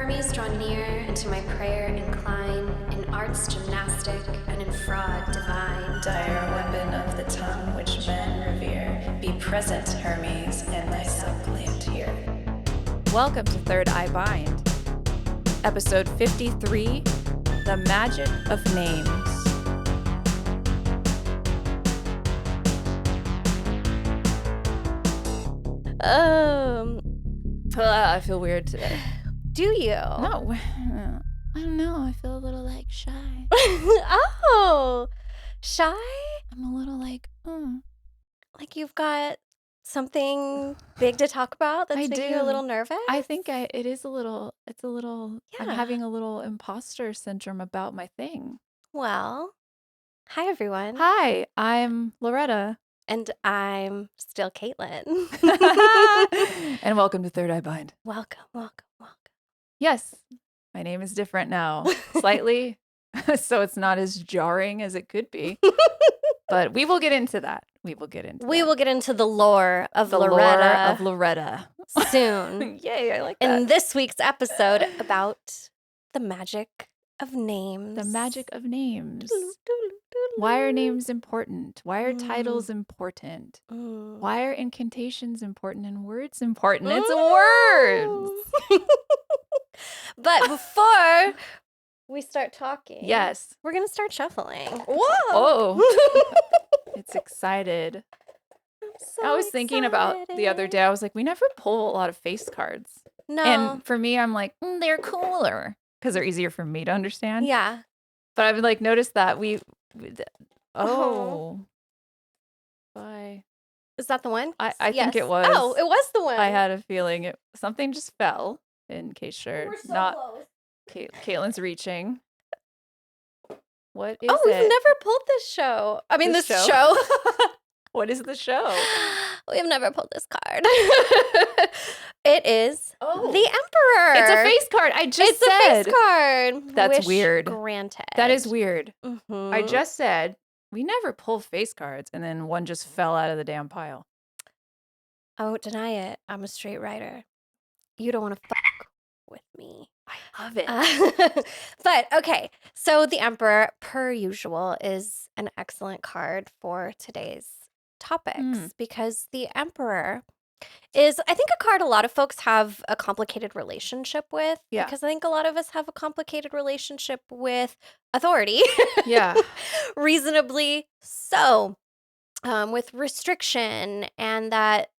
armies draw near, and to my prayer incline, in arts gymnastic and in fraud divine. Dire weapon of the tongue which men revere, be present, Hermes, and thyself plant here. Welcome to Third Eye Bind, episode 53, The Magic of Names. I feel weird today. Do you? No, I don't know. I feel a little like shy. Oh, shy? I'm a little like, Like you've got something big to talk about that's I making you a do. little nervous? I think it is a little, I'm Yeah. having a little imposter syndrome about my thing. Well, hi everyone. Hi, I'm Loretta. And I'm still Caitlin. And welcome to Third Eye Bind. Welcome. Yes, my name is different now, slightly, so it's not as jarring as it could be. But we will get into that. We will get into the lore of the Loretta lore of Loretta soon. Yay, I like that. In this week's episode about the magic of names. The magic of names. Why are names important? Why are titles important? Why are incantations important and words important? It's words. But before we start talking, Yes. we're going to start shuffling. Whoa! Oh, it's excited. I'm so I was thinking about the other day, I was like, we never pull a lot of face cards. No. And for me, I'm like, they're cooler because they're easier for me to understand. Yeah. But I've like noticed that bye. Is that the one? I Yes. think it was. Oh, it was the one. I had a feeling something just fell, in case you're not. Close. Caitlin's reaching. What is Oh, we've it? never pulled this show. I mean, This this show? show. What is the show? We've never pulled this card. It is the Emperor. It's a face card. I just It's said. a face card. That's Wish weird. Granted. That is weird. Mhm. I just said we never pull face cards, and then one just fell out of the damn pile. I won't deny it. I'm a straight writer. You don't want to fuck with me. I love it. But okay, so the Emperor, per usual, is an excellent card for today's topics because the Emperor is, I think, a card a lot of folks have a complicated relationship with. Yeah. Because I think a lot of us have a complicated relationship with authority. Yeah. Reasonably so. With restriction and that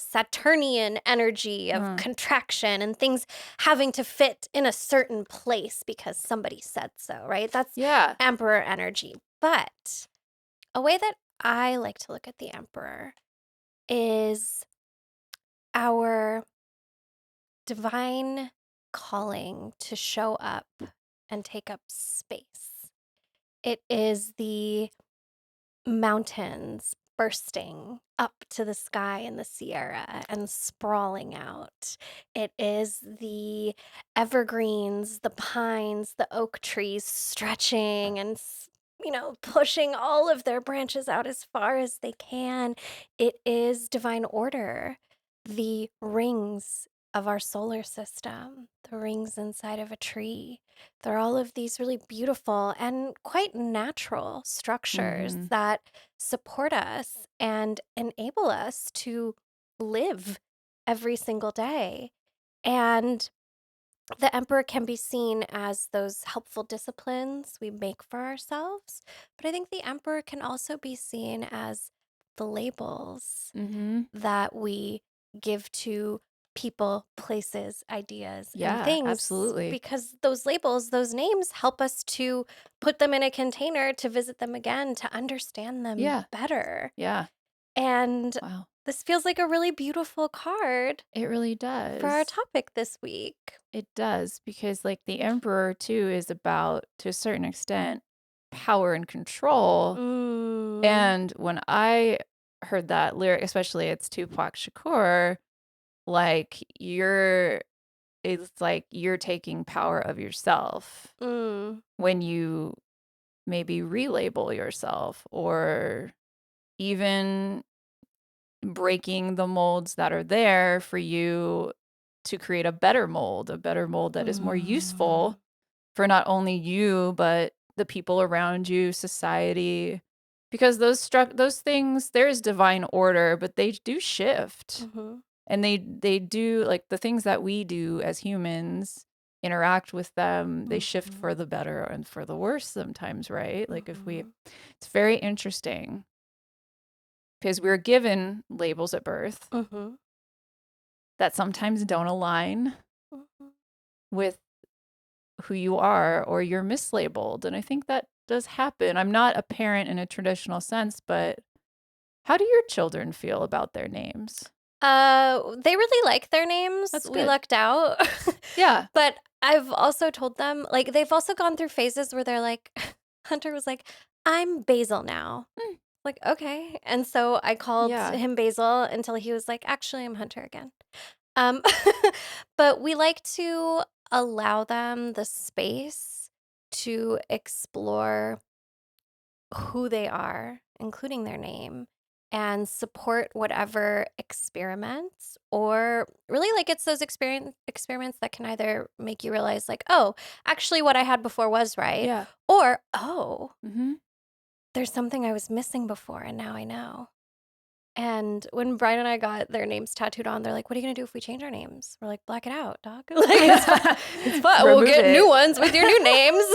Saturnian energy of contraction and things having to fit in a certain place because somebody said so, right? That's Emperor energy. But a way that I like to look at the Emperor is our divine calling to show up and take up space. It is the mountains bursting up to the sky in the Sierra and sprawling out. It is the evergreens, the pines, the oak trees stretching and pushing all of their branches out as far as they can. It is divine order, the rings of our solar system, the rings inside of a tree. They're all of these really beautiful and quite natural structures that support us and enable us to live every single day. And the Emperor can be seen as those helpful disciplines we make for ourselves. But I think the Emperor can also be seen as the labels that we give to people, places, ideas, and things. Absolutely. Because those labels, those names help us to put them in a container, to visit them again, to understand them better. Yeah. And wow. This feels like a really beautiful card. It really does. For our topic this week. It does, because like the Emperor too is about, to a certain extent, power and control. And when I heard that lyric, especially it's Tupac Shakur, like it's like you're taking power of yourself when you maybe relabel yourself, or even breaking the molds that are there for you to create a better mold that is more useful for not only you, but the people around you, society. Because those things, there is divine order, but they do shift. And they do, like, the things that we do as humans interact with them, they shift for the better and for the worse sometimes, right? Like it's very interesting because we're given labels at birth that sometimes don't align with who you are, or you're mislabeled. And I think that does happen. I'm not a parent in a traditional sense, but how do your children feel about their names? They really like their names. That's We good. lucked out. Yeah. But I've also told them, like, they've also gone through phases where they're like, Hunter was like, I'm Basil now. Like, okay. And so I called Yeah. him Basil until he was like, actually, I'm Hunter again. Um, but we like to allow them the space to explore who they are, including their name, and support whatever experiments, or really, like, it's those experiments that can either make you realize, like, oh, actually what I had before was right, Yeah. or, oh, Mm-hmm. there's something I was missing before and now I know. And when Brian and I got their names tattooed on, they're like, what are you going to do if we change our names? We're like, black it out, dog. Like, it's fine. We'll Remove get it. new ones with your new names.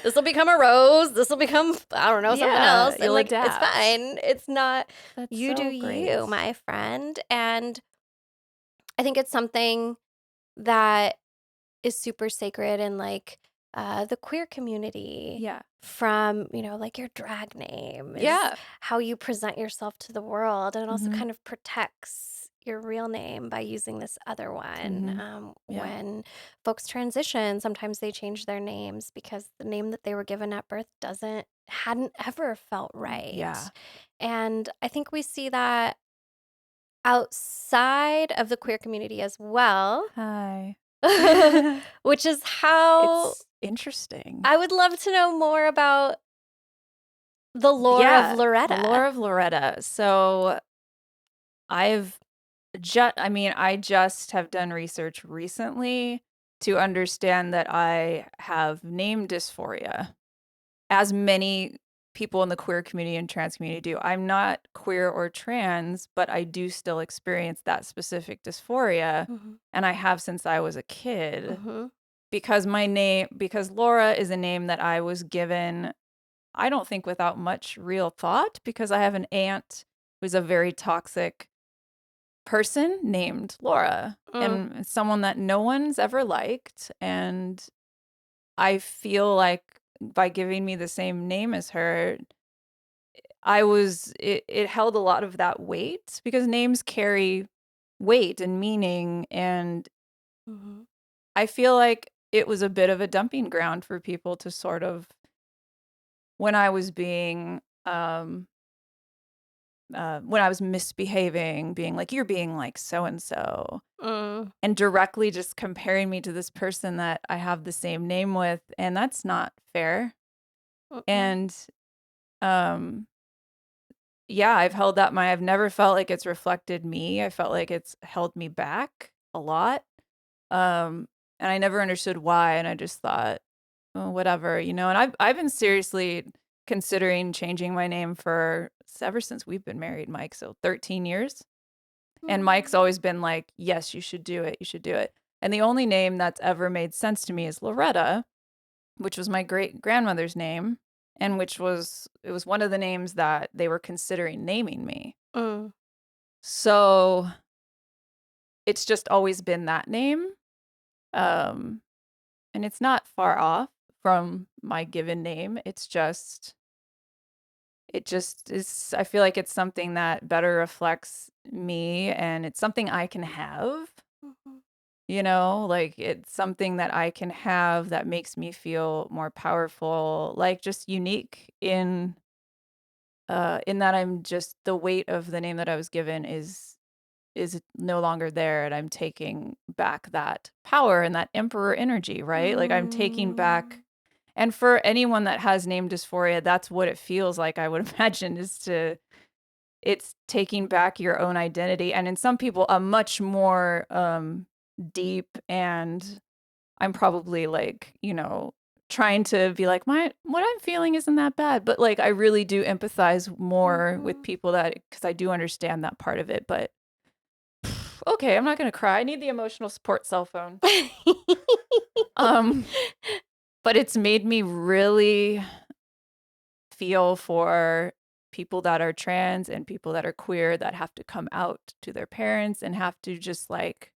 This will become a rose. This will become, I don't know, something Yeah, else. And you'll like, adapt. it's fine. It's not, That's you do so you, great. my friend. And I think it's something that is super sacred in, like, the queer community. Yeah. From, like, your drag name is Yeah. how you present yourself to the world. And it also Mhm. kind of protects your real name by using this other one. Yeah. When folks transition, sometimes they change their names because the name that they were given at birth hadn't ever felt right. Yeah. And I think we see that outside of the queer community as well. Hi. Which is how It's interesting. I would love to know more about the lore of Loretta. The lore of Loretta. So I just have done research recently to understand that I have name dysphoria, as many people in the queer community and trans community do. I'm not queer or trans, but I do still experience that specific dysphoria, and I have since I was a kid. Because Laura is a name that I was given, I don't think without much real thought, because I have an aunt who's a very toxic person named Laura, and someone that no one's ever liked. And I feel like by giving me the same name as her, it held a lot of that weight, because names carry weight and meaning. And I feel like it was a bit of a dumping ground for people to sort of, when I was being, when I was misbehaving, being like, you're being like so-and-so, and directly just comparing me to this person that I have the same name with. And that's not fair. And, yeah, I've held that I've never felt like it's reflected me. I felt like it's held me back a lot. And I never understood why. And I just thought, oh, whatever, and I've been seriously considering changing my name ever since we've been married, Mike. So 13 years. And Mike's always been like, yes, you should do it. You should do it. And the only name that's ever made sense to me is Loretta, which was my great grandmother's name, and it was one of the names that they were considering naming me. So it's just always been that name. And it's not far off from my given name. It just is, I feel like it's something that better reflects me, and it's something I can have. Like, it's something that I can have that makes me feel more powerful, like, just unique in that I'm just, the weight of the name that I was given is no longer there, and I'm taking back that power and that emperor energy, right? Like, I'm taking back. And for anyone that has name dysphoria, that's what it feels like, I would imagine, it's taking back your own identity. And in some people, a much more deep, and I'm probably like, trying to be like, what I'm feeling isn't that bad. But like, I really do empathize more with people because I do understand that part of it. But okay, I'm not going to cry. I need the emotional support cell phone. Um, but it's made me really feel for people that are trans and people that are queer that have to come out to their parents and have to just like,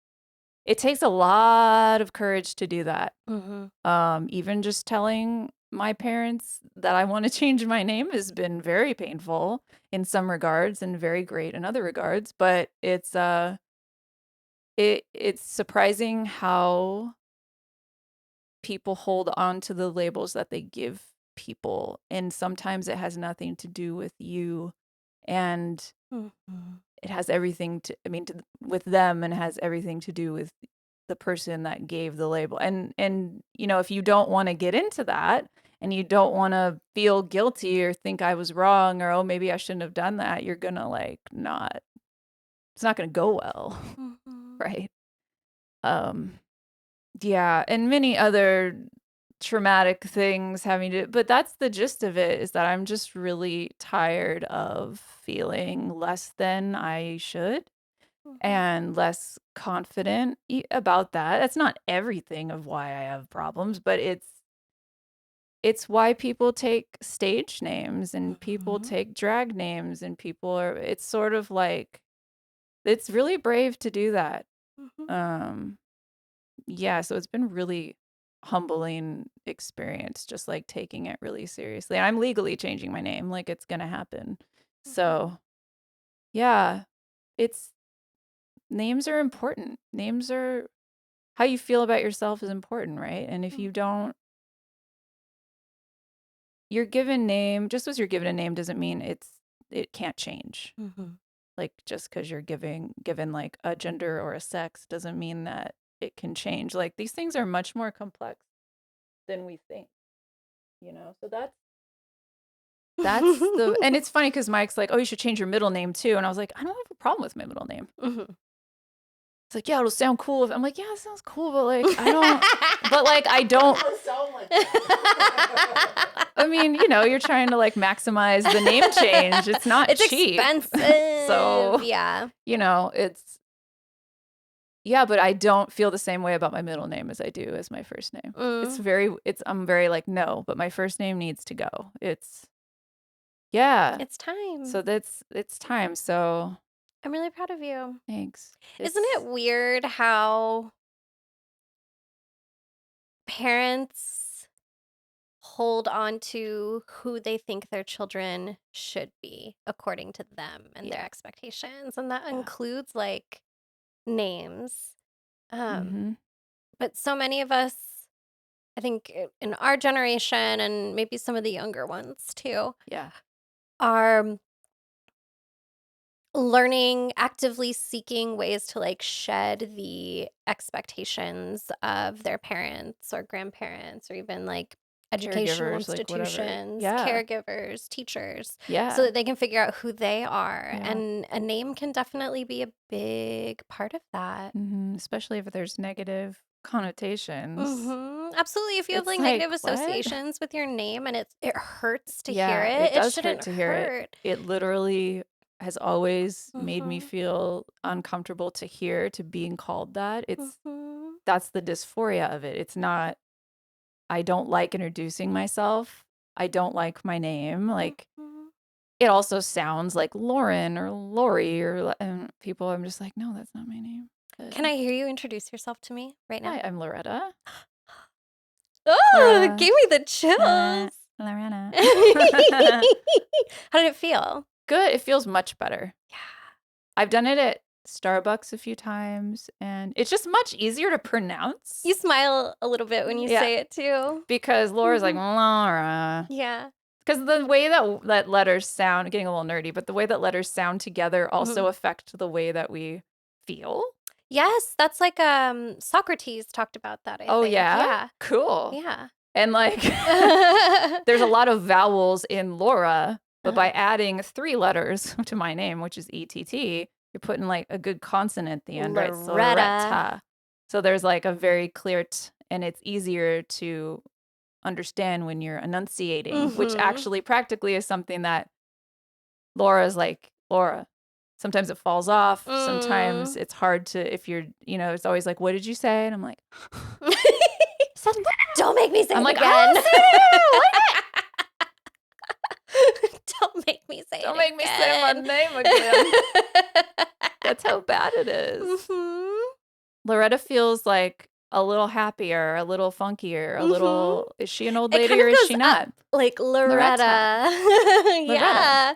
it takes a lot of courage to do that. Even just telling my parents that I want to change my name has been very painful in some regards and very great in other regards. But it's surprising how people hold on to the labels that they give people, and sometimes it has nothing to do with you, and it has everything with them, and has everything to do with the person that gave the label. And if you don't want to get into that and you don't want to feel guilty or think I was wrong or, oh, maybe I shouldn't have done that, you're gonna like it's not gonna go well. Right. Yeah, and many other traumatic things but that's the gist of it, is that I'm just really tired of feeling less than I should and less confident about that. That's not everything of why I have problems, but it's why people take stage names and people take drag names, and it's sort of like, it's really brave to do that. Yeah, so it's been really humbling experience, just like taking it really seriously. And I'm legally changing my name, like it's gonna happen. So yeah, it's names are important. Names are how you feel about yourself is important, right? And if you don't, you're given name, just as you're given a name doesn't mean it can't change. Like just because you're given like a gender or a sex doesn't mean that it can change. Like these things are much more complex than we think, So that's the and it's funny because Mike's like, oh, you should change your middle name too. And I was like, I don't have a problem with my middle name. It's like, yeah, it'll sound cool. I'm like, yeah, it sounds cool, but like I don't sound like that. I mean, you're trying to like maximize the name change. It's not It's cheap. expensive. So yeah. Yeah, but I don't feel the same way about my middle name as I do as my first name. I'm very like, no, but my first name needs to go. It's time. So it's time. So I'm really proud of you. thanks. Isn't it weird how parents hold on to who they think their children should be according to them and their expectations? And that includes like names. But so many of us, I think in our generation and maybe some of the younger ones too, are learning, actively seeking ways to like shed the expectations of their parents or grandparents or even like educational Caregivers, like whatever. institutions, Yeah. caregivers, teachers, Yeah. so that they can figure out who they are. Yeah. And a name can definitely be a big part of that. Especially if there's negative connotations. Absolutely. If you have like negative associations with your name and it hurts to hear it, it does shouldn't hurt to hear it. It literally has always made me feel uncomfortable to being called that. That's the dysphoria of it. It's not, I don't like introducing myself. I don't like my name. Like it also sounds like Lauren or Lori and people, I'm just like, no, that's not my name. Can I hear you introduce yourself to me right now? Hi, I'm Loretta. Oh, it gave me the chills. Loretta. How did it feel? Good. It feels much better. Yeah. I've done it at Starbucks a few times, and it's just much easier to pronounce. You smile a little bit when you say it too. Because Laura's like, Laura. Yeah. Because the way that letters sound, getting a little nerdy, but the way that letters sound together also affect the way that we feel. Yes, that's like Socrates talked about that, I think. Yeah? Cool. Yeah. And like there's a lot of vowels in Laura, but by adding 3 letters to my name, which is ETT, you're putting like a good consonant at the end, right? So Loretta. So there's like a very clear and it's easier to understand when you're enunciating, which actually practically is something that Laura's like, Laura. Sometimes it falls off. Sometimes it's hard to, if you're, it's always like, what did you say? And I'm like, don't make me say I'm it like, again. Don't make me say don't it make me say my again. name again. That's how bad it is. Loretta feels like a little happier, a little funkier, a little. Is she an old It lady kind of or is goes she not? up, like Loretta. Yeah.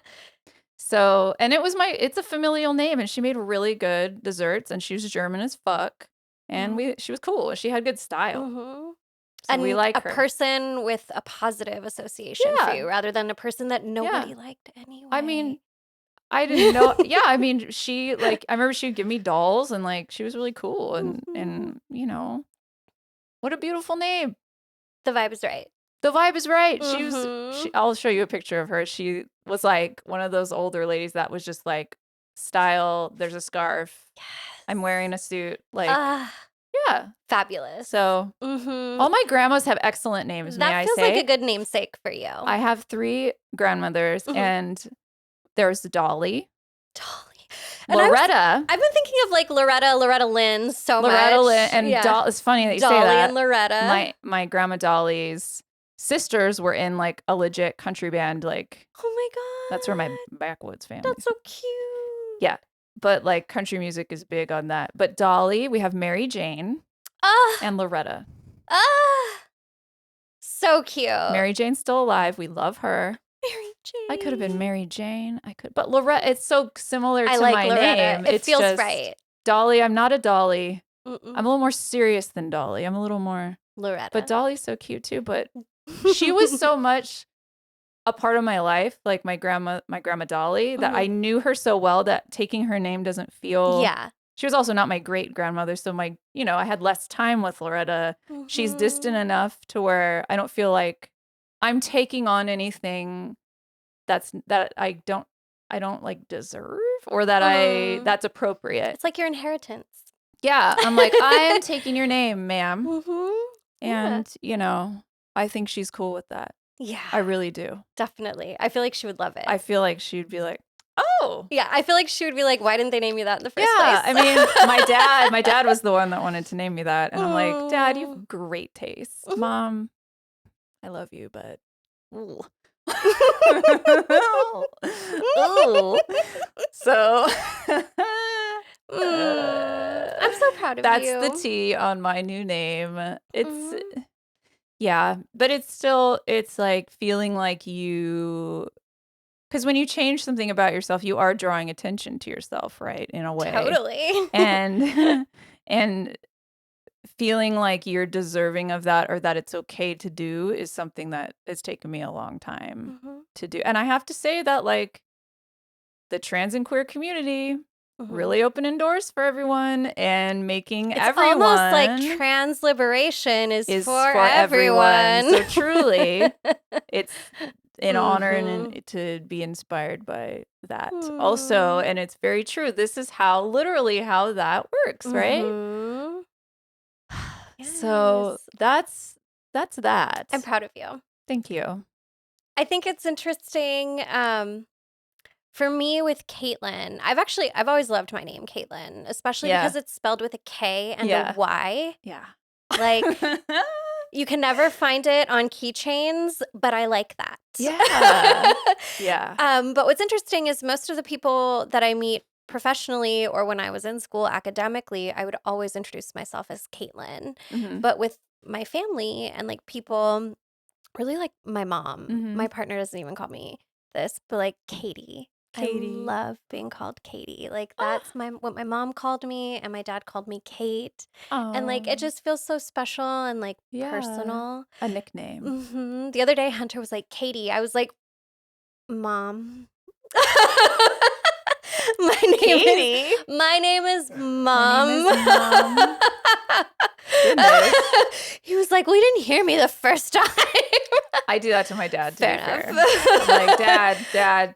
So, and it's a familial name, and she made really good desserts, and she was German as fuck, and she was cool. She had good style. So and we like a her. person with a positive association for you, rather than a person that nobody liked anyway. I mean, I didn't know. Yeah, I mean, she I remember she would give me dolls, and like she was really cool, and what a beautiful name. The vibe is right. The vibe is right. I'll show you a picture of her. She was like one of those older ladies that was just like style. There's a scarf. Yes. I'm wearing a suit. Like, yeah. Fabulous. So all my grandmas have excellent names, may I say. That feels like a good namesake for you. I have 3 grandmothers, and there's Dolly. And Loretta. I've been thinking of like Loretta Lynn much. Loretta Lynn and it's funny that you Dolly say that. and Loretta. My grandma Dolly's sisters were in like a legit country band. Like, oh my god, that's where my backwoods family. That's so cute. Yeah, but like country music is big on that. But Dolly, we have Mary Jane and Loretta. So cute. Mary Jane's still alive. We love her. Mary Jane. I could have been Mary Jane. But Loretta, it's so similar to like my Loretta. name. It feels right. Dolly, I'm not a Dolly. I'm a little more serious than Dolly. I'm a little more Loretta. But Dolly's so cute too. But she was so much a part of my life, like my grandma Dolly, that I knew her so well that taking her name doesn't feel. Yeah. She was also not my great grandmother, so I had less time with Loretta. She's distant enough to where I don't feel like I'm taking on anything that I don't like deserve or that that's appropriate. It's like your inheritance. Yeah, I'm like, I am taking your name, ma'am. And I think she's cool with that. Yeah, I really do. Definitely. I feel like she would love it. I feel like she'd be like, oh. Yeah, I feel like she would be like, why didn't they name you that in the first place? Yeah, I mean, my dad was the one that wanted to name me that. And I'm like, Dad, you have great taste. Mom, I love you, but ooh. So I'm so proud of that's you. the T on my new name. It's yeah, but it's like feeling like because when you change something about yourself, you are drawing attention to yourself, right? In a way. Totally. And feeling like you're deserving of that or that it's okay to do is something that has taken me a long time to do. And I have to say that like the trans and queer community really opening doors for everyone and making everyone. Almost like trans liberation is for everyone. So truly, it's an honor and to be inspired by that also. And it's very true. This is literally how that works, right? Yes. So that's that. I'm proud of you. Thank you. I think it's interesting. For me with Caitlin, I've always loved my name, Caitlin, especially because it's spelled with a K and a Y. Yeah. Like you can never find it on keychains, but I like that. Yeah. Yeah. But what's interesting is most of the people that I meet professionally or when I was in school academically, I would always introduce myself as Caitlin. But with my family and like people, really like my mom, my partner doesn't even call me this, but like Katie. I love being called Katie. Like that's what my mom called me and my dad called me Kate. And like it just feels so special and like personal. A nickname. The other day Hunter was like, Katie. I was like, Mom. My name is Mom. He was like, well, you didn't hear me the first time. I do that to my dad, to Fair be fair. enough. I'm like,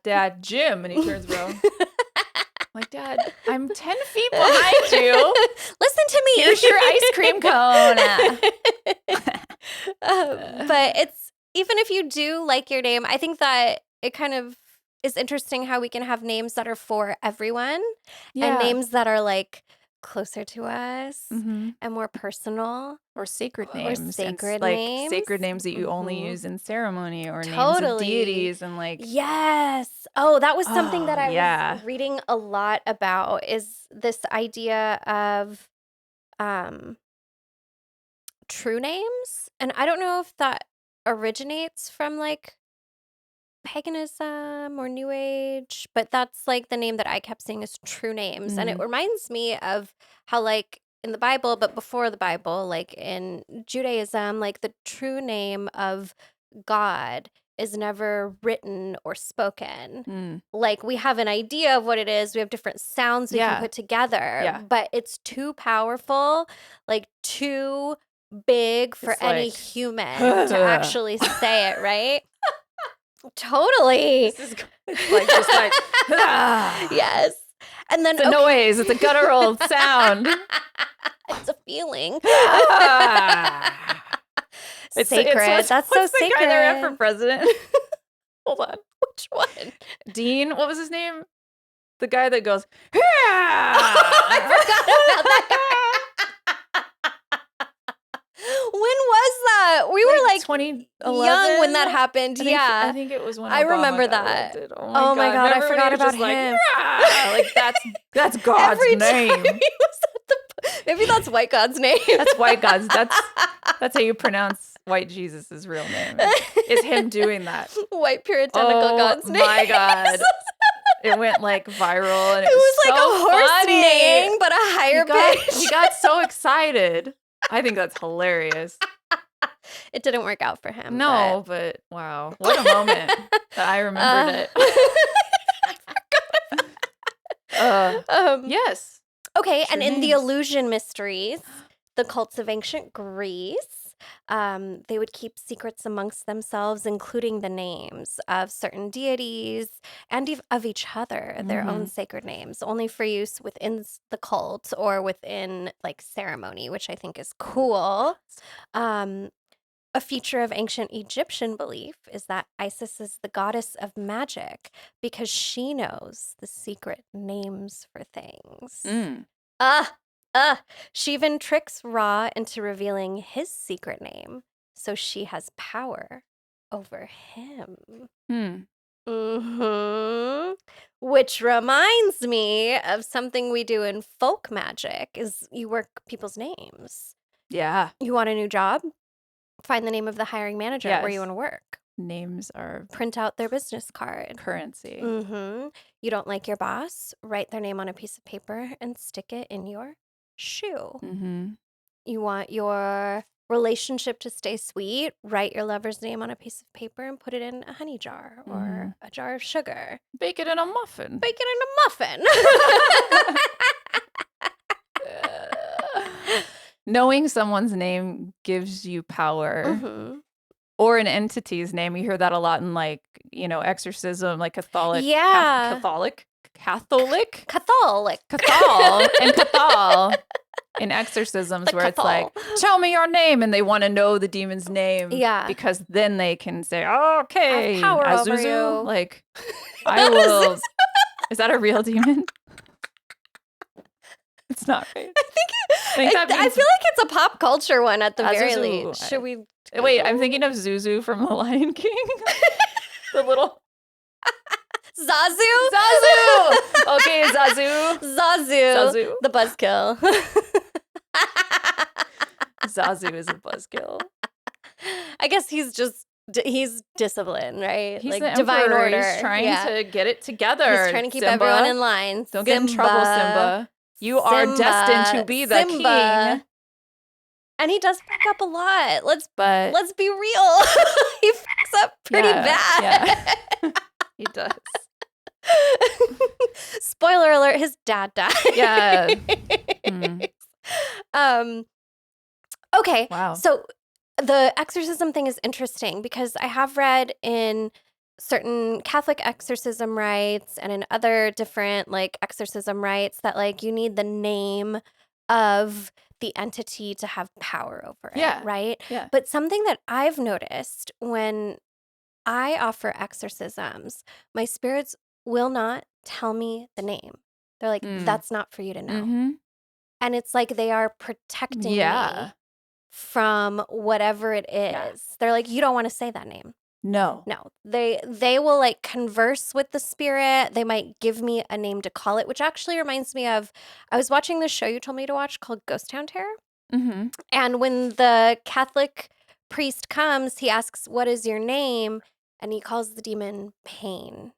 Dad, Jim. And he turns around. Like, Dad, I'm 10 feet behind you. Listen to me. Here's your ice cream cone. But it's, even if you do like your name, I think that it kind of is interesting how we can have names that are for everyone and names that are like closer to us and more personal. Or sacred Or names. sacred like names. sacred names that you only use in ceremony, or names of Totally. deities, and like Yes. Oh, that was something that I yeah. was reading a lot about, is this idea of true names. And I don't know if that originates from like paganism or new age, but that's like the name that I kept seeing is true names. And it reminds me of how like in the Bible, but before the Bible, like in Judaism, like the true name of God is never written or spoken. Like we have an idea of what it is. We have different sounds we can put together, but it's too powerful, like too big for It's any like, human to actually say it, right? Totally. It's like just like Yes. And then it's a noise. It's a guttural sound. It's a feeling. It's sacred. That's so what's the sacred. guy they ran for president? Hold on. Which one? Dean, what was his name? The guy that goes, I forgot about that guy. When was that? We were like 2011? young when that happened. I think it was when I Obama remember got that. elected. Oh my God, I Remember when forgot he was about just like, him. like that's God's Every name. time he was at maybe that's white God's name. That's white God's. That's how you pronounce white Jesus' real name. Is him doing that. White puritanical God's name. Oh my God. It went like viral, and it was so like a horse funny. neighing, but a higher pitch. He got so excited. I think that's hilarious. It didn't work out for him. No, but wow. What a moment that I remembered it. Yes. Okay, True and in the names. illusion mysteries, the cults of ancient Greece, they would keep secrets amongst themselves, including the names of certain deities and of each other, their own sacred names, only for use within the cult or within like ceremony, which I think is cool. A feature of ancient Egyptian belief is that Isis is the goddess of magic because she knows the secret names for things. She even tricks Ra into revealing his secret name, so she has power over him. Which reminds me of something we do in folk magic, is you work people's names. Yeah. You want a new job? Find the name of the hiring manager where you want to work. Names are Print out their business card. currency. You don't like your boss? Write their name on a piece of paper and stick it in your shoe. You want your relationship to stay sweet? Write your lover's name on a piece of paper and put it in a honey jar or a jar of sugar. Bake it in a muffin. Bake it in a muffin. Knowing someone's name gives you power. Or an entity's name. You hear that a lot in like, exorcism, like Catholic. Yeah. Catholic. Catholic. Cathal and Cathal in exorcisms where it's like, tell me your name, and they want to know the demon's name. Yeah. Because then they can say, okay, I have power over Azuzu. you. Like, I will. Is that a real demon? It's not right. I feel like it's a pop culture one at the very Azuzu. least. Should we? Wait, I'm thinking of Zuzu from The Lion King. The little Zazu? Zazu. Okay, Zazu. Zazu. The buzzkill. Zazu is a buzzkill. I guess he's disciplined, right? He's like the divine emperor. order. He's trying to get it together. He's trying to keep Simba. everyone in line. Don't get in trouble, Simba. You are destined to be the king. And he does fuck up a lot. Let's be real. He fucks up pretty bad. Yeah. He does. Spoiler alert, his dad died. Yeah. Okay. Wow. So the exorcism thing is interesting because I have read in certain Catholic exorcism rites and in other different like exorcism rites that like you need the name of the entity to have power over it, Yeah. right? Yeah. But something that I've noticed when I offer exorcisms, my spirits will not tell me the name. They're like, that's not for you to know. Mm-hmm. And it's like they are protecting Yeah. me from whatever it is. Yeah. They're like, you don't want to say that name. No. No, they will like converse with the spirit. They might give me a name to call it, which actually reminds me of I was watching this show you told me to watch called Ghost Town Terror. Mm-hmm. And when the Catholic priest comes, he asks, "What is your name?" And he calls the demon Pain.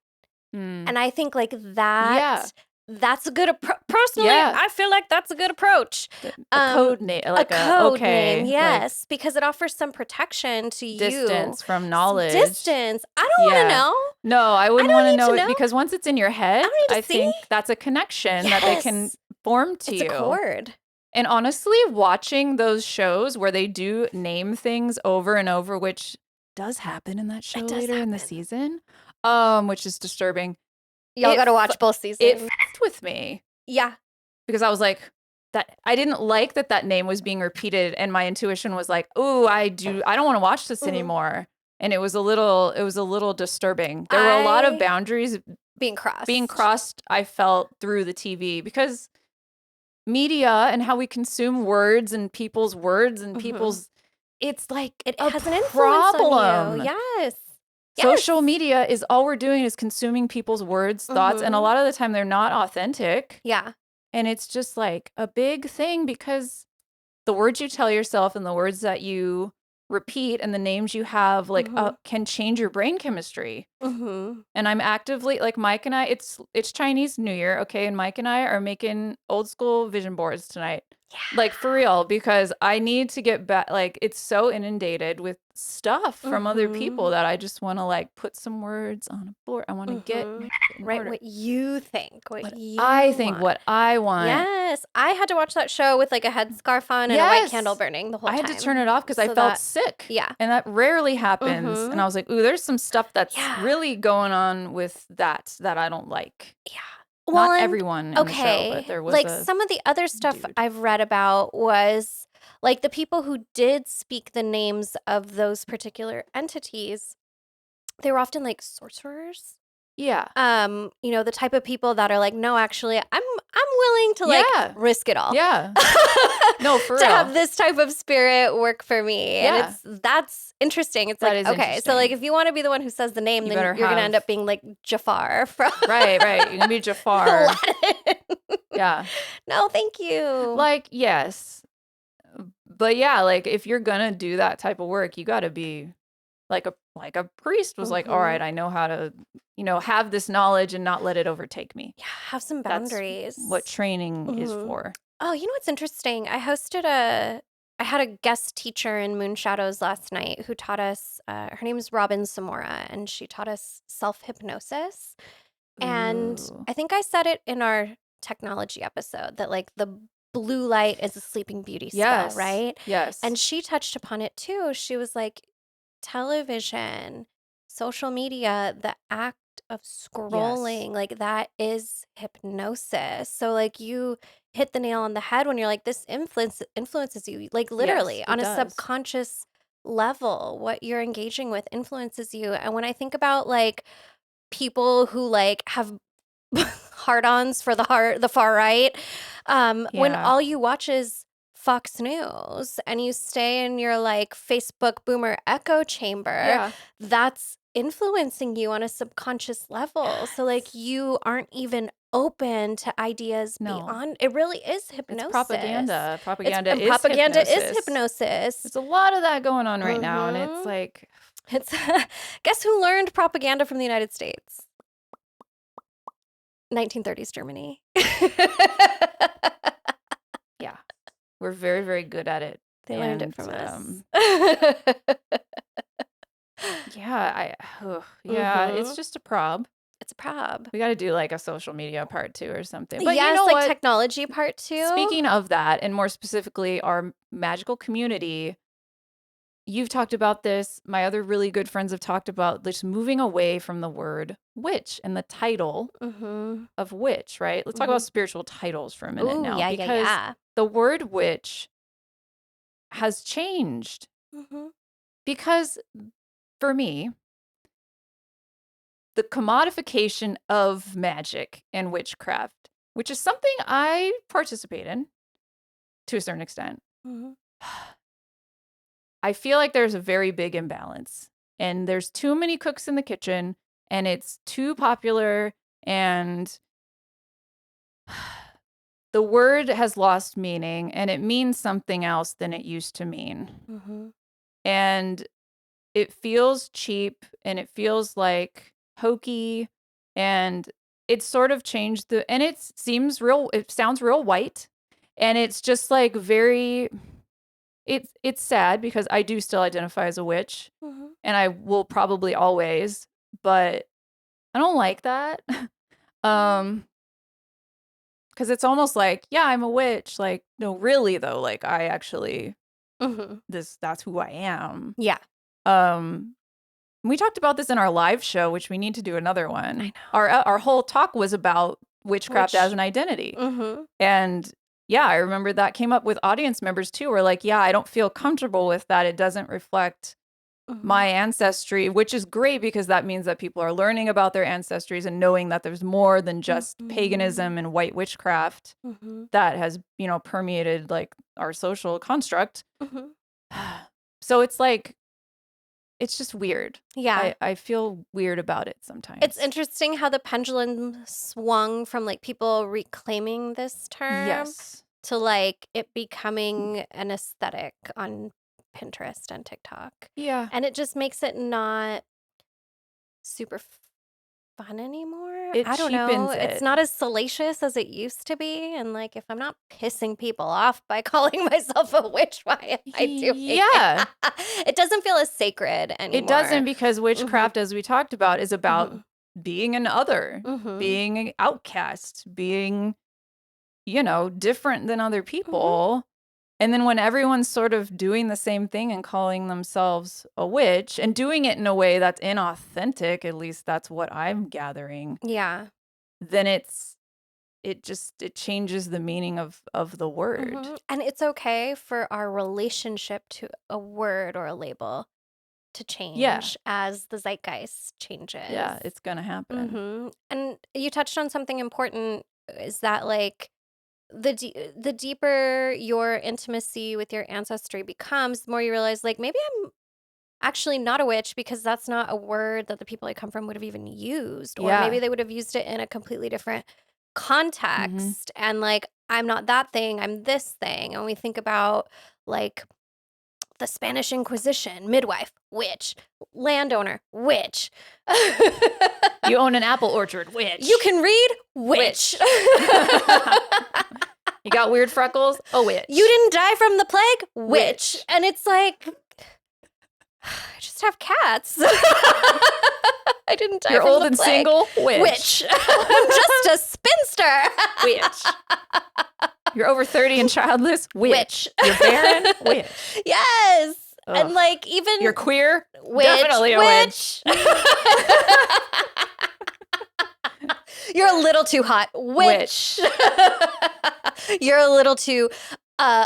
Mm. And I think like Yeah. that's a good approach. Personally, Yeah. I feel like that's a good approach. A code name, like a code okay, name, like yes, because it offers some protection to distance you. from knowledge. Distance. I don't want to Yeah. know. No, I wouldn't don't want to need to know it know. because once it's in your head, don't need to I see. think that's a connection that they can Yes. form to It's you. a chord. And honestly, watching those shows where they do name things over and over, which does happen in that show does later in the happen. season, which is disturbing. Y'all It got to watch fu- both It seasons. fucked with me Yeah. because I was like, that I didn't like that name was being repeated, and my intuition was like, "Ooh, I don't want to watch this anymore." And it was a little disturbing. There were a lot of boundaries being crossed. I felt through the TV because media and how we consume words and people's words and people's, it's like It a has an influence problem. on you. Yes. Social media is all we're doing is consuming people's words, thoughts, and a lot of the time they're not authentic. Yeah. And it's just like a big thing because the words you tell yourself and the words that you repeat and the names you have like can change your brain chemistry. And I'm actively like Mike and I, it's Chinese New Year, okay? And Mike and I are making old school vision boards tonight. Yeah. Like for real, because I need to get back. Like it's so inundated with stuff from other people that I just want to like put some words on a board. I want to get right order. what you think, what I think, want. what I want. Yes, I had to watch that show with like a headscarf on and a white candle burning the whole time. I had to turn it off because I felt sick. Yeah, and that rarely happens. And I was like, ooh, there's some stuff that's really going on with that I don't like. Yeah. Well, not everyone in the show, but there was like some of the other stuff I've read about was like the people who did speak the names of those particular entities, they were often like sorcerers. Yeah. You know, the type of people that are like, no, actually, I'm willing to like risk it all. Yeah. No, for to real. have this type of spirit work for me. Yeah. And that's interesting. It's That like, is okay, so interesting. like if you want to be the one who says the name, then you're gonna end up being like Jafar from Right. You're gonna be Jafar. Aladdin. Yeah. No, thank you. Like, yes. But yeah, like if you're gonna do that type of work, you gotta be like a priest was like, all right, I know how to, have this knowledge and not let it overtake me. Yeah, have some boundaries. That's what training is for. Oh, you know what's interesting? I had a guest teacher in Moon Shadows last night who taught us, her name is Robin Samora, and she taught us self-hypnosis. And I think I said it in our technology episode that like the blue light is a sleeping beauty spell, right? Yes. And she touched upon it too. She was like, television, social media, the act of scrolling, like that is hypnosis. So like you hit the nail on the head when you're like, this influences you, like literally on a subconscious level. What you're engaging with influences you. And when I think about like people who like have hard-ons for the far right, when all you watch is Fox News and you stay in your like Facebook boomer echo chamber, that's influencing you on a subconscious level. So like you aren't even open to ideas beyond. It really is hypnosis. It's propaganda. Propaganda is hypnosis. There's a lot of that going on right now, and it's like, guess who learned propaganda from the United States? 1930s Germany. Yeah. We're very, very good at it. They learned it from us. It's just a prob. It's a prob. We got to do like a social media part 2 or something. But yes, you know like what? technology part 2. Speaking of that, and more specifically our magical community, you've talked about this. My other really good friends have talked about just moving away from the word witch and the title of witch, right? Let's talk about spiritual titles for a minute Ooh, now, yeah, yeah, because yeah. the word witch has changed. Because for me, the commodification of magic and witchcraft, which is something I participate in to a certain extent, I feel like there's a very big imbalance, and there's too many cooks in the kitchen, and it's too popular, and the word has lost meaning, and it means something else than it used to mean. And it feels cheap, and it feels like hokey, and it's sort of changed and it sounds real white, and it's just like very, it's sad because I do still identify as a witch, and I will probably always, but I don't like that. Because it's almost like, yeah, I'm a witch. Like, no, really though, like I actually, that's who I am. Yeah. We talked about this in our live show, which we need to do another one. I know. Our whole talk was about witchcraft as an identity. And yeah, I remember that came up with audience members too. We're like, yeah, I don't feel comfortable with that. It doesn't reflect my ancestry, which is great because that means that people are learning about their ancestries and knowing that there's more than just paganism and white witchcraft that has, permeated like our social construct. So it's like, it's just weird. Yeah. I feel weird about it sometimes. It's interesting how the pendulum swung from like people reclaiming this term to like it becoming an aesthetic on Pinterest and TikTok. Yeah. And it just makes it not super fun anymore. It I don't know. cheapens It's it. not as salacious as it used to be. And like, if I'm not pissing people off by calling myself a witch, why am I doing Yeah. it? It doesn't feel as sacred anymore. It doesn't, because witchcraft, as we talked about, is about being an other, being an outcast, being, different than other people. And then when everyone's sort of doing the same thing and calling themselves a witch and doing it in a way that's inauthentic, at least that's what I'm gathering. Yeah. Then it changes the meaning of the word. And it's okay for our relationship to a word or a label to change as the zeitgeist changes. Yeah, it's going to happen. And you touched on something important, is that like the deeper your intimacy with your ancestry becomes, the more you realize like maybe I'm actually not a witch, because that's not a word that the people I come from would have even used, or maybe they would have used it in a completely different context. And like, I'm not that thing, I'm this thing. And we think about like the Spanish Inquisition, midwife, witch, landowner, witch. You own an apple orchard, witch. You can read, witch. You got weird freckles, a witch. You didn't die from the plague, witch. And it's like, I just have cats. I didn't die You're from old the and plague. single, witch. Witch. I'm just a spinster. Witch. You're over 30 and childless, witch. You're barren, witch. Yes. Ugh. And like even You're queer, witch, definitely a witch. You're a little too hot, witch. You're a little too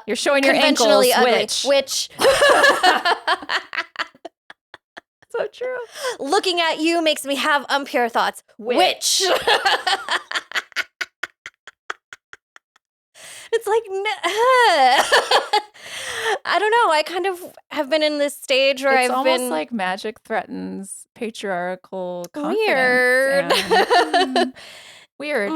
you're showing your ankles, conventionally ugly, witch. witch. So true. Looking at you makes me have impure thoughts, witch. It's like, I don't know. I kind of have been in this stage where It's I've almost been like magic threatens patriarchal confidence. weird. And, weird.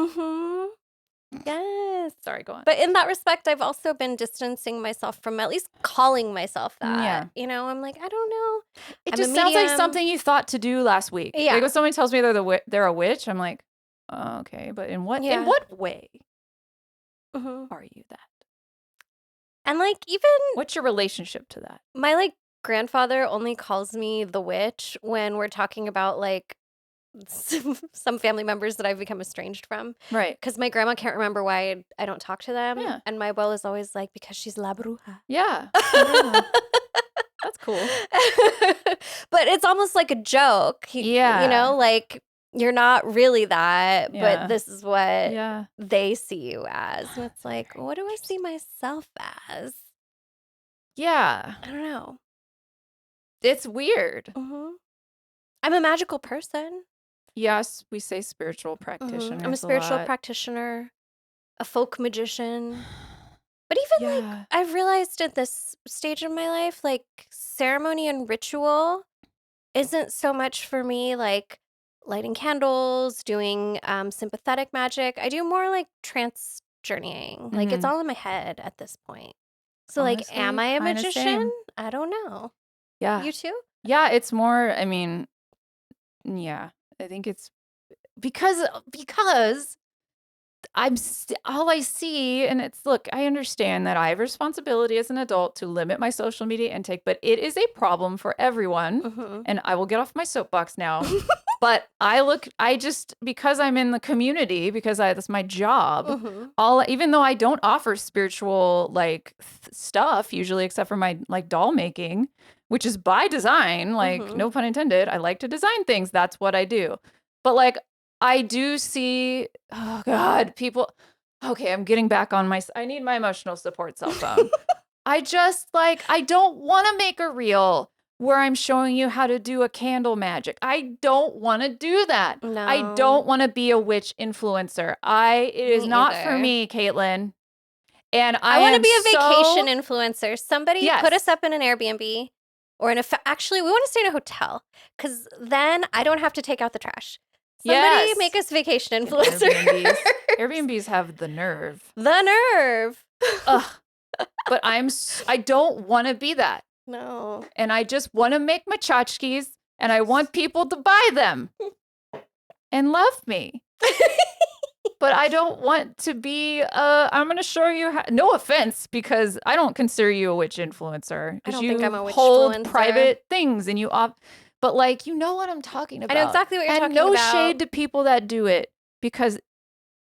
Yes. Sorry, go on. But in that respect, I've also been distancing myself from at least calling myself that. Yeah. I'm like, I don't know. It I'm just a sounds like medium. something you thought to do last week. Yeah. Like when somebody tells me they're a witch, I'm like, oh, okay, but in what way are you that? And like even What's your relationship to that? my like grandfather only calls me the witch when we're talking about like some family members that I've become estranged from. Right. Because my grandma can't remember why I don't talk to them. Yeah. And my abuela is always like, because she's la bruja. Yeah. That's Cool. But it's almost like a joke. Yeah. Like you're not really that, Yeah. but this is what Yeah. they see you as. And it's like, what do I see myself as? Yeah. I don't know. It's weird. I'm a magical person. Yes, we say spiritual practitioners I'm a spiritual lot. practitioner, a folk magician. But even like Yeah. I've realized at this stage of my life, like ceremony and ritual isn't so much for me like lighting candles, doing sympathetic magic. I do more like trance journeying. Like it's Mhm. all in my head at this point. So like, am Honestly, I a kinda magician? same. I don't know. Yeah. You too? Yeah, it's more, I mean, yeah. I think it's because all I see, and it's look, I understand that I have responsibility as an adult to limit my social media intake, but it is a problem for everyone. And I will get off my soapbox now. But because I'm in the community, because that's my job, even though I don't offer spiritual like stuff usually, except for my like doll making, which is by design, like no pun intended, I like to design things. That's what I do. But like, I do see, oh God, people. Okay, I'm getting back on I need my emotional support cell phone. I don't want to make a reel where I'm showing you how to do a candle magic. I don't want to do that. I No. don't want to be a witch influencer. It is Me not for either. me, Caitlin. And I want to am be a vacation so, influencer. Somebody put us up in an Airbnb or actually, we want to stay in a hotel because then I don't have to take out the trash. Somebody make us vacation influencers. Airbnbs have the nerve. The nerve. Ugh. But I don't want to be that. No. And I just want to make my tchotchkes and I want people to buy them and love me. But I don't want to be, I'm going to show you how, no offense, because I don't consider you a witch influencer. I don't think I'm a witch hold influencer. private things and but like, you know what I'm talking about. I know exactly what you're talking about. And about. no shade to people that do it because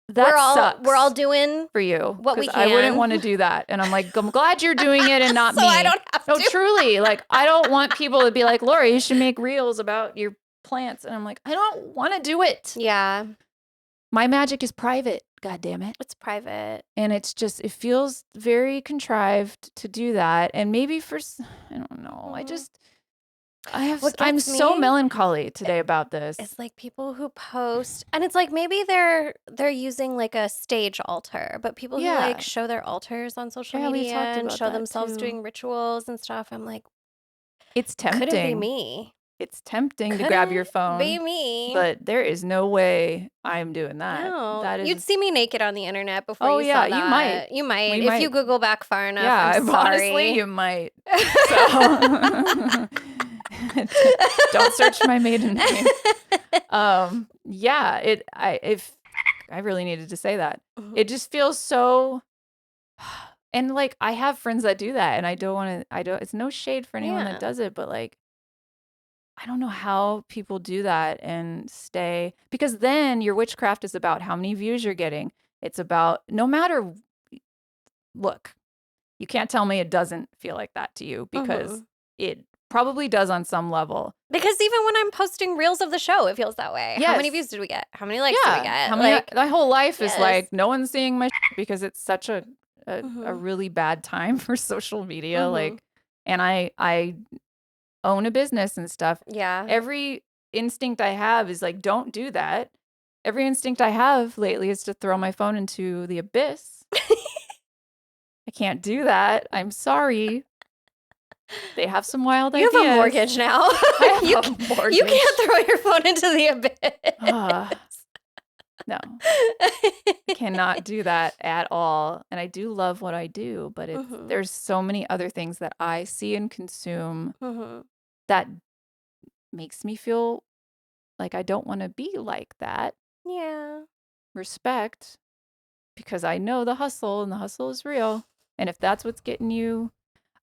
that sucks. We're all doing for you. what we can. I wouldn't want to do that. And I'm like, I'm glad you're doing it and not so me. I don't have to. No, truly. Like, I don't want people to be like, Lori, you should make reels about your plants. And I'm like, I don't want to do it. Yeah. My magic is private. God damn it. It's private. And it feels very contrived to do that. And maybe I don't know. I'm so melancholy today about this. It's like people who post, and it's like maybe they're using like a stage altar, but people who like show their altars on social media and show themselves doing rituals and stuff. I'm like, it's tempting. Could it be me? It's tempting to grab your phone. Be me. But there is no way I'm doing that. No. You'd see me naked on the internet before you saw that. You might. You might. If you Google back far enough. Yeah, I'm sorry. Honestly, you might. So don't search my maiden name. Yeah, if I really needed to say that. It just feels so. And like, I have friends that do that, and I don't, it's no shade for anyone that does it, but like, I don't know how people do that and stay, because then your witchcraft is about how many views you're getting. It's about look, you can't tell me it doesn't feel like that to you, because it probably does on some level. Because even when I'm posting reels of the show, it feels that way. Yes. How many views did we get? How many likes did we get? My whole life is like, no one's seeing my because it's such a really bad time for social media. Like, and I own a business and stuff. Yeah. Every instinct I have is like, don't do that. Every instinct I have lately is to throw my phone into the abyss. I can't do that. I'm sorry. They have some wild ideas. You have a mortgage now. I have a mortgage. You can't throw your phone into the abyss. No. I cannot do that at all. And I do love what I do, but there's so many other things that I see and consume that makes me feel like I don't want to be like that. Yeah. Respect, because I know the hustle, and the hustle is real. And if that's what's getting you,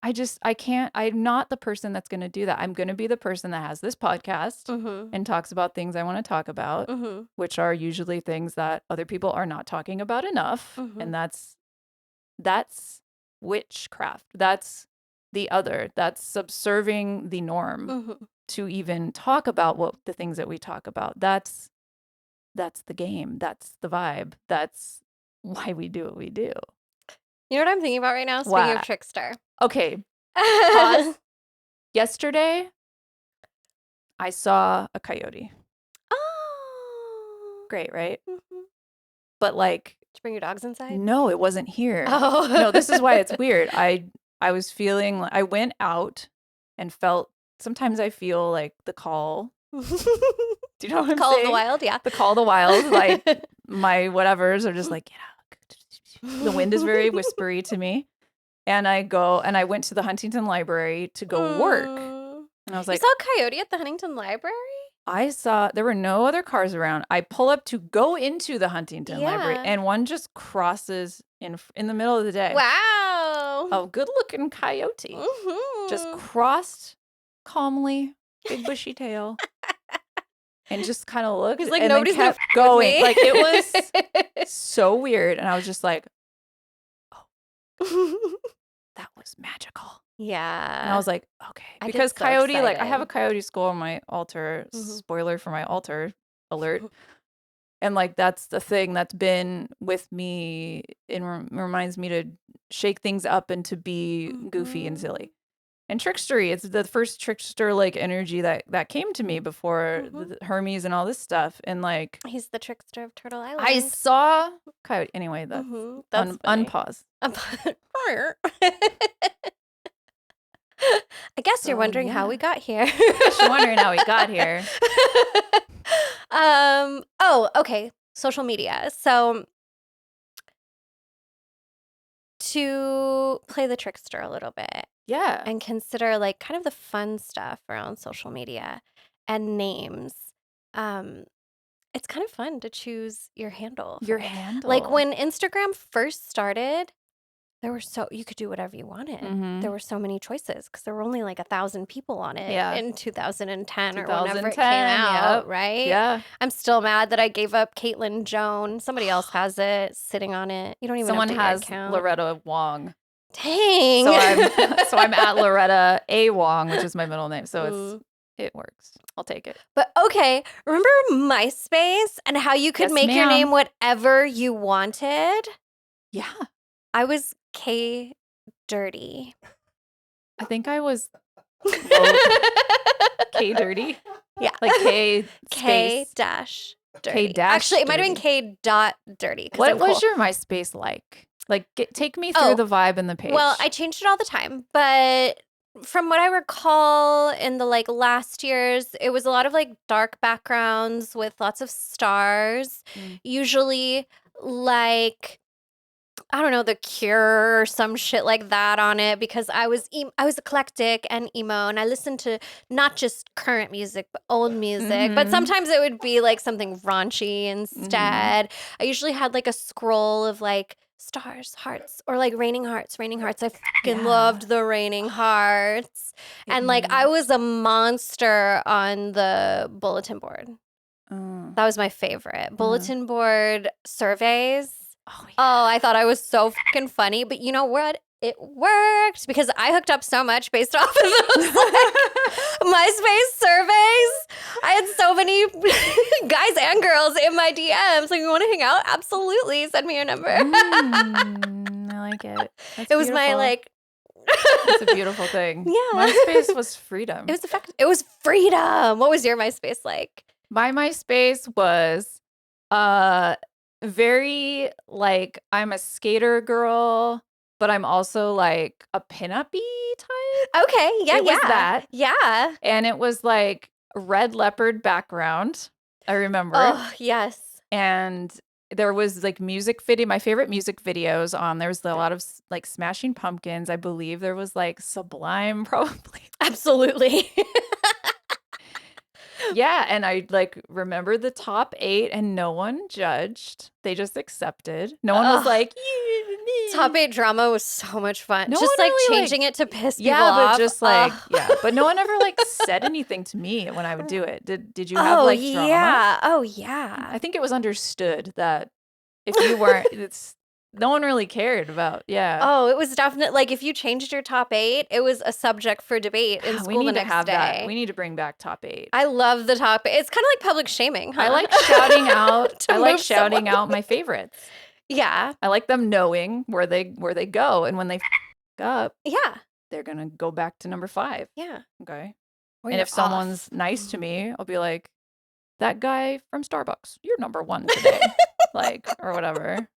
I can't, I'm not the person that's going to do that. I'm going to be the person that has this podcast and talks about things I want to talk about, which are usually things that other people are not talking about enough. And that's witchcraft. That's the other. That's subserving the norm to even talk about what the things that we talk about. That's the game. That's the vibe. That's why we do what we do. You know what I'm thinking about right now? Speaking of What? Trickster. Okay. Pause. Yesterday, I saw a coyote. Oh. Great, right? Mhm. But like, Did you bring your dogs inside? no, it wasn't here. Oh. No, this is why it's weird. I was feeling, I went out and felt, sometimes I feel like the call. Do you know what I'm Call of saying? the Wild, yeah. The call of the wild. Like my whatevers are just like, get out. The wind is very whispery to me. And I go, and I went to the Huntington Library to go work. And I was You like, saw a coyote at the Huntington Library? I saw, there were no other cars around. I pull up to go into the Huntington Library, Yeah. and one just crosses in the middle of the day. Wow. A good-looking coyote just Mhm. crossed calmly, big bushy tail, and just kind of looked He's like, and then nobody's gonna kept f with going. me. Like, it was so weird. And I was just like, that was magical. And I Yeah. was like, okay. I get Because so coyote, like, I have a excited. coyote skull on my altar. Mhm. Spoiler for my altar alert. And like, that's the thing that's been with me. It reminds me to shake things up and to be goofy and silly. And trickstery, it's the first trickster like energy that came to me before the Hermes and all this stuff. And like, He's the trickster of Turtle I Island. saw coyote. Anyway, that's That's funny. unpause. I guess you're So, wondering how we yeah. got here. Guess you're wondering how we got here. Oh, okay. Social media. So to play the trickster a little bit Yeah. and consider like kind of the fun stuff around social media and names. It's kind of fun to choose your handle. Your for it. handle. Like when Instagram first started, you could do whatever you wanted. There were so many choices because there were only like 1,000 people on it Yeah. in 2010 or whenever it 2010, came out, yep. right? Yeah. I'm still mad that I gave up Caitlin Joan. Somebody else has it sitting on it. You don't even Someone update has your account. Loretta Wong. Dang. So I'm at Loretta A. Wong, which is my middle name. So it works. I'll take it. But okay, remember MySpace and how you could Yes, make your ma'am. name whatever you wanted? Yeah. I was K Dirty. I think I was K Dirty. Yeah. Like K K space. dash dirty. K dash Actually, it might have been dirty. K dot dirty. What was your MySpace like? Like, take me through the vibe and the page. Well, I changed it all the time, but from what I recall in the like last years, it was a lot of like dark backgrounds with lots of stars. Usually like I don't know, The Cure or some shit like that on it because I was eclectic and emo and I listened to not just current music but old music. But sometimes it would be like something raunchy instead. I usually had like a scroll of like stars, hearts, or like raining hearts. I fucking loved the raining hearts. And like I was a monster on the bulletin board. That was my favorite. Bulletin board surveys. Oh, yeah. Oh, I thought I was so fucking funny. But you know what? It worked because I hooked up so much based off of those like, MySpace surveys. I had so many guys and girls in my DMs. Like, you want to hang out? Absolutely. Send me your number. I like it. That's it was my beautiful. like. It's a beautiful thing. Yeah. MySpace was freedom. It was freedom. What was your MySpace like? My MySpace was very like I'm a skater girl, but I'm also like a pinup-y type. Okay, yeah, It was that. Yeah. And it was like red leopard background. I remember. Oh, yes. And there was like music video. My favorite music videos on. There was a lot of like Smashing Pumpkins. I believe there was like Sublime probably. Absolutely. Yeah, and I like remember the top 8 and no one judged. They just accepted. No one was like, Top 8 drama was so much fun. No just one like really, changing it to piss people yeah, off. but just like but no one ever like said anything to me when I would do it. Did you have like drama? Yeah. Oh yeah. I think it was understood that if you weren't, it's no one really cared about. Yeah. Oh, it was definitely like if you changed your top 8, it was a subject for debate in We school the need to next have that. day. We need to bring back top 8. I love the top 8. It's kind of like public shaming, huh? I like shouting out. To I like move shouting someone. out my favorites. Yeah. I like them knowing where they go, and when they up, Yeah. they're gonna go back to number 5. Yeah. Okay. Or And you're if someone's off. nice to me, I'll be like, that guy from Starbucks, you're number 1 today. Like, or whatever.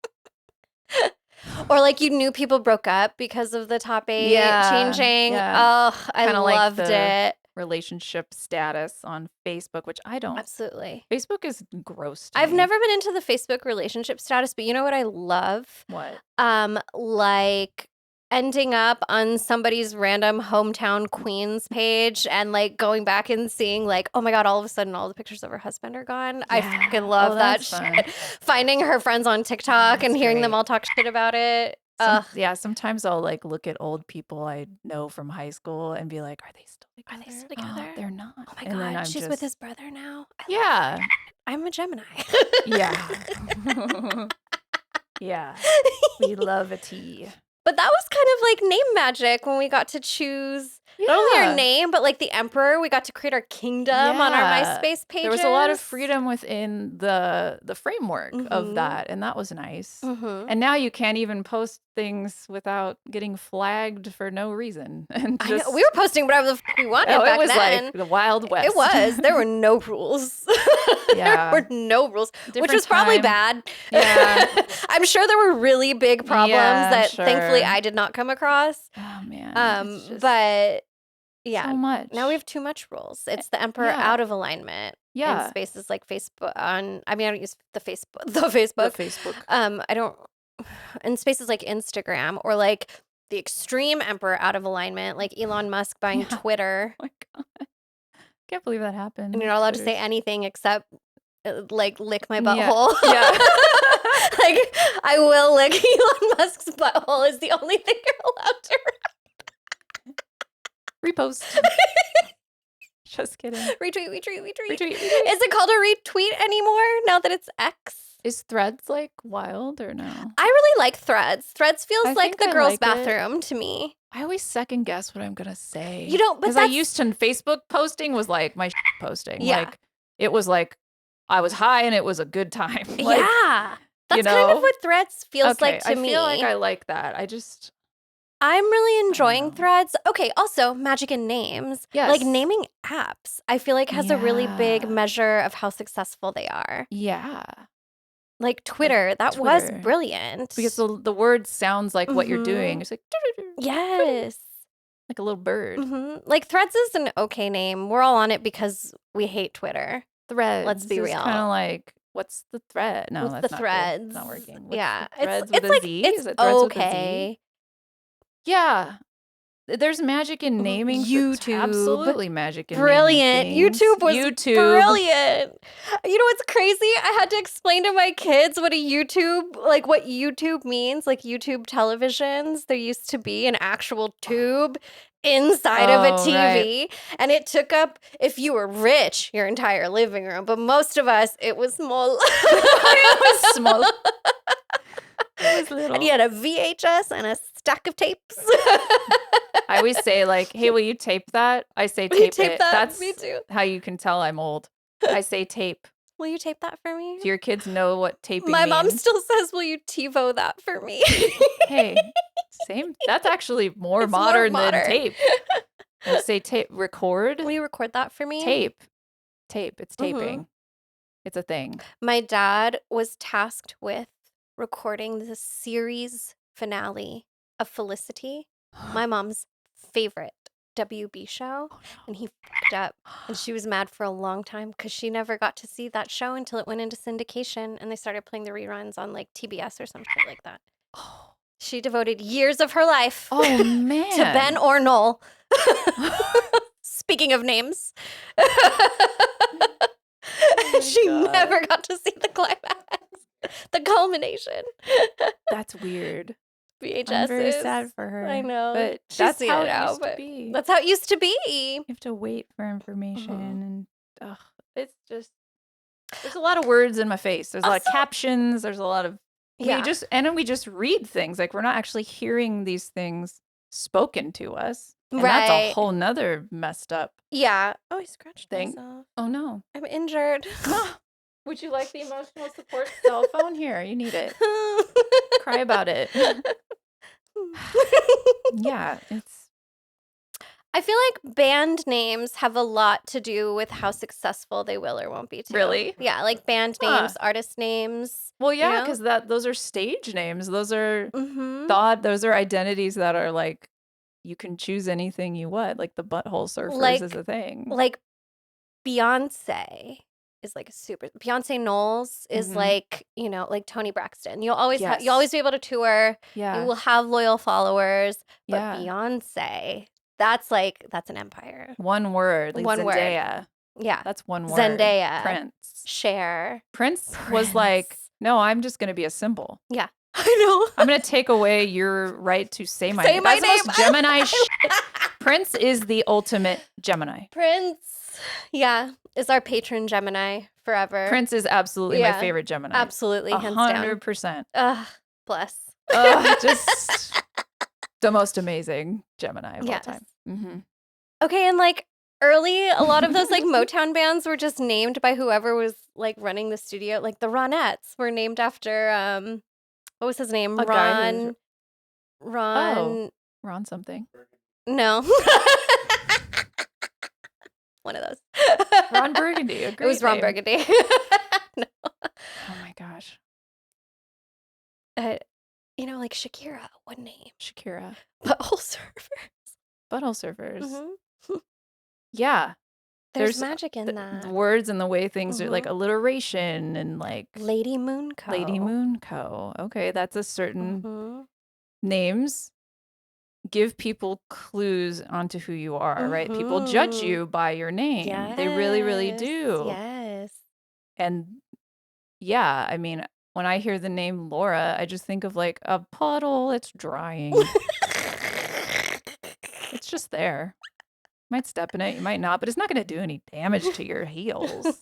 Or like you knew people broke up because of the top 8 changing. Yeah. Oh, I Kinda like loved the it. relationship status on Facebook, which I don't. Absolutely. Facebook is gross to I've me. never been into the Facebook relationship status, but you know what I love? What? Like ending up on somebody's random hometown queens page and like going back and seeing like, oh my God, all of a sudden all the pictures of her husband are gone. I Yeah. fucking love Oh, that that's shit. fun. Finding her friends on TikTok and That's hearing them great. all talk shit about it. Yeah, sometimes I'll like look at old people I know from high school and be like, are they still together? Are they still together? They're not. Oh my And then God, I'm she's just, with his brother now. yeah. I'm a Gemini. Yeah. Yeah. We love a tea. But that was kind of like name magic when we got to choose not only our Yeah. name, but like the emperor. We got to create our kingdom on our Yeah. MySpace pages. There was a lot of freedom within the framework of Mhm. that, and that was nice. Mhm. And now you can't even post things without getting flagged for no reason. And I know. just, We were posting whatever the fuck we wanted oh, it back was then. like the Wild West. It was. There were no rules. Yeah. There were no rules, which Different was probably time. bad. Yeah. I'm sure there were really big problems Yeah, I'm that thankfully sure. I did not come across. Oh man. It's just But yeah, so much. now we have too much rules. It's the emperor yeah. out of alignment. In Yeah. spaces like Facebook I don't use the Facebook. The The Facebook. Facebook. I don't in spaces like Instagram or like the extreme emperor out of alignment, like Elon Musk buying Yeah. Twitter. Oh my God. Can't believe that happened. And you're not allowed to say Twitter's- anything except like lick my Yeah. butthole. Yeah. Like I will lick Elon Musk's butthole is the only thing you're allowed to. Repost. Just kidding. Retweet. Retweet. Is it called a retweet anymore now that it's X? Is Threads like wild or no? I really like Threads. Threads feels I like think the I girls' like it. bathroom to me. I always second guess what I'm gonna say. You don't, but because I that's used to Facebook posting was like my posting. Yeah. Like it was like I was high and it was a good time. Like, yeah. That's you kind know? of what Threads feels like to I me. feel like I like that. I just I'm really enjoying know. Threads. Okay, also Magic and names. Yes. Like naming apps, I feel like has a really big Yeah. measure of how successful they are. yeah. Like Twitter, that was Twitter. brilliant. Because the word sounds like what you're doing. Mhm. It's like Yes. like a little bird. Like Threads is an okay name. We're all on it because we hate Twitter. Threads. Let's be real. Kind of like what's the thread? No, What's that's the not threads? Good. It's not working. What's Yeah, the threads it's with a like Z? it's Is it threads with a Z? okay. Yeah. There's magic in naming. There's YouTube. absolutely magic in Brilliant. naming things. YouTube was YouTube. brilliant. You know what's crazy? I had to explain to my kids what YouTube means. Like YouTube televisions, there used to be an actual tube inside of a Oh, TV. And it took up, if you were rich, your entire living room. But most of us, it was small. It was small. It was little. And you had a VHS and a stack of tapes. I always say like, "Hey, will you tape that?" I say Will you tape tape it. that? That's Me too. how you can tell I'm old. I say tape. Will you tape that for me? Do your kids know what taping My mom means? still says, will you TiVo that for me? Hey, same. That's actually more It's more modern than modern. tape. I say tape. Record. Will you record that for me? Tape. It's Mhm. taping. It's a thing. My dad was tasked with recording the series finale of Felicity, my mom's favorite WB show, Oh, no. and he fucked up. And she was mad for a long time because she never got to see that show until it went into syndication and they started playing the reruns on like TBS or something like that. Oh, She devoted years of her life oh man. to Ben or Noel. Speaking of names. She God. never got to see the climax, the culmination. That's weird. VHS. I'm very sad for her. I know. But She's that's seen how it it now, used to but be. that's how it used to be. You have to wait for information, Mhm. and it's just there's a lot of words in my face. There's a lot of Also- captions. There's a lot of Yeah. We just read things. Like we're not actually hearing these things spoken to us. And that's a Right. whole nother messed up Yeah. Oh, I scratched thing. myself. Oh no. I'm injured. Would you like the emotional support cell phone? Here, you need it. Cry about it. Yeah, it's I feel like band names have a lot to do with how successful they will or won't be too. Really? Yeah, like band Huh. names, artist names. well, you yeah, know? because those are stage names. Those are Mm-hmm. those are identities that are like you can choose anything you want. Like the Butthole Surfers is Like- a thing. Like Beyonce is like a super. Beyonce Knowles is Mhm. like, like Tony Braxton. You'll always Yes. you'll always be able to tour. Yeah. You will have loyal followers. But Yeah. Beyonce, that's an empire. One word, like One word. Zendaya. Yeah. That's one word. Zendaya. Prince. Cher. Prince was like, Prince. no, I'm just going to be a symbol. Yeah. I know. I'm going to take away your right to say my Say name. my That's the most name. Gemini shit. Prince is the ultimate Gemini. Prince, yeah, is our patron Gemini forever. Prince is absolutely my Yeah. favorite Gemini. Absolutely, hands down. 100%. Ugh, bless. Just the most amazing Gemini of all Yes. time. Mm-hmm. Okay, and like early, a lot of those like Motown bands were just named by whoever was like running the studio. Like the Ronettes were named after what was his name? A guy who's- Ron. Ron something. No. One of those. Ron Burgundy. A It great was Ron name. Burgundy. No. Oh my gosh. Like Shakira, one name. Shakira. Butthole Surfers. Butthole Surfers. Mhm. Yeah. There's There's magic in The that. words and the way things are like Mhm. alliteration and like Lady Moon Co. Lady Moon Co. Okay, that's a certain Mhm. names give people clues onto who you are, right? People judge Mhm. you by your name. They really, really Yes, do. Yes. And yeah, I mean, when I hear the name Laura, I just think of like a puddle, it's drying. It's just there. You might step in it, you might not, but it's not going to do any damage to your heels.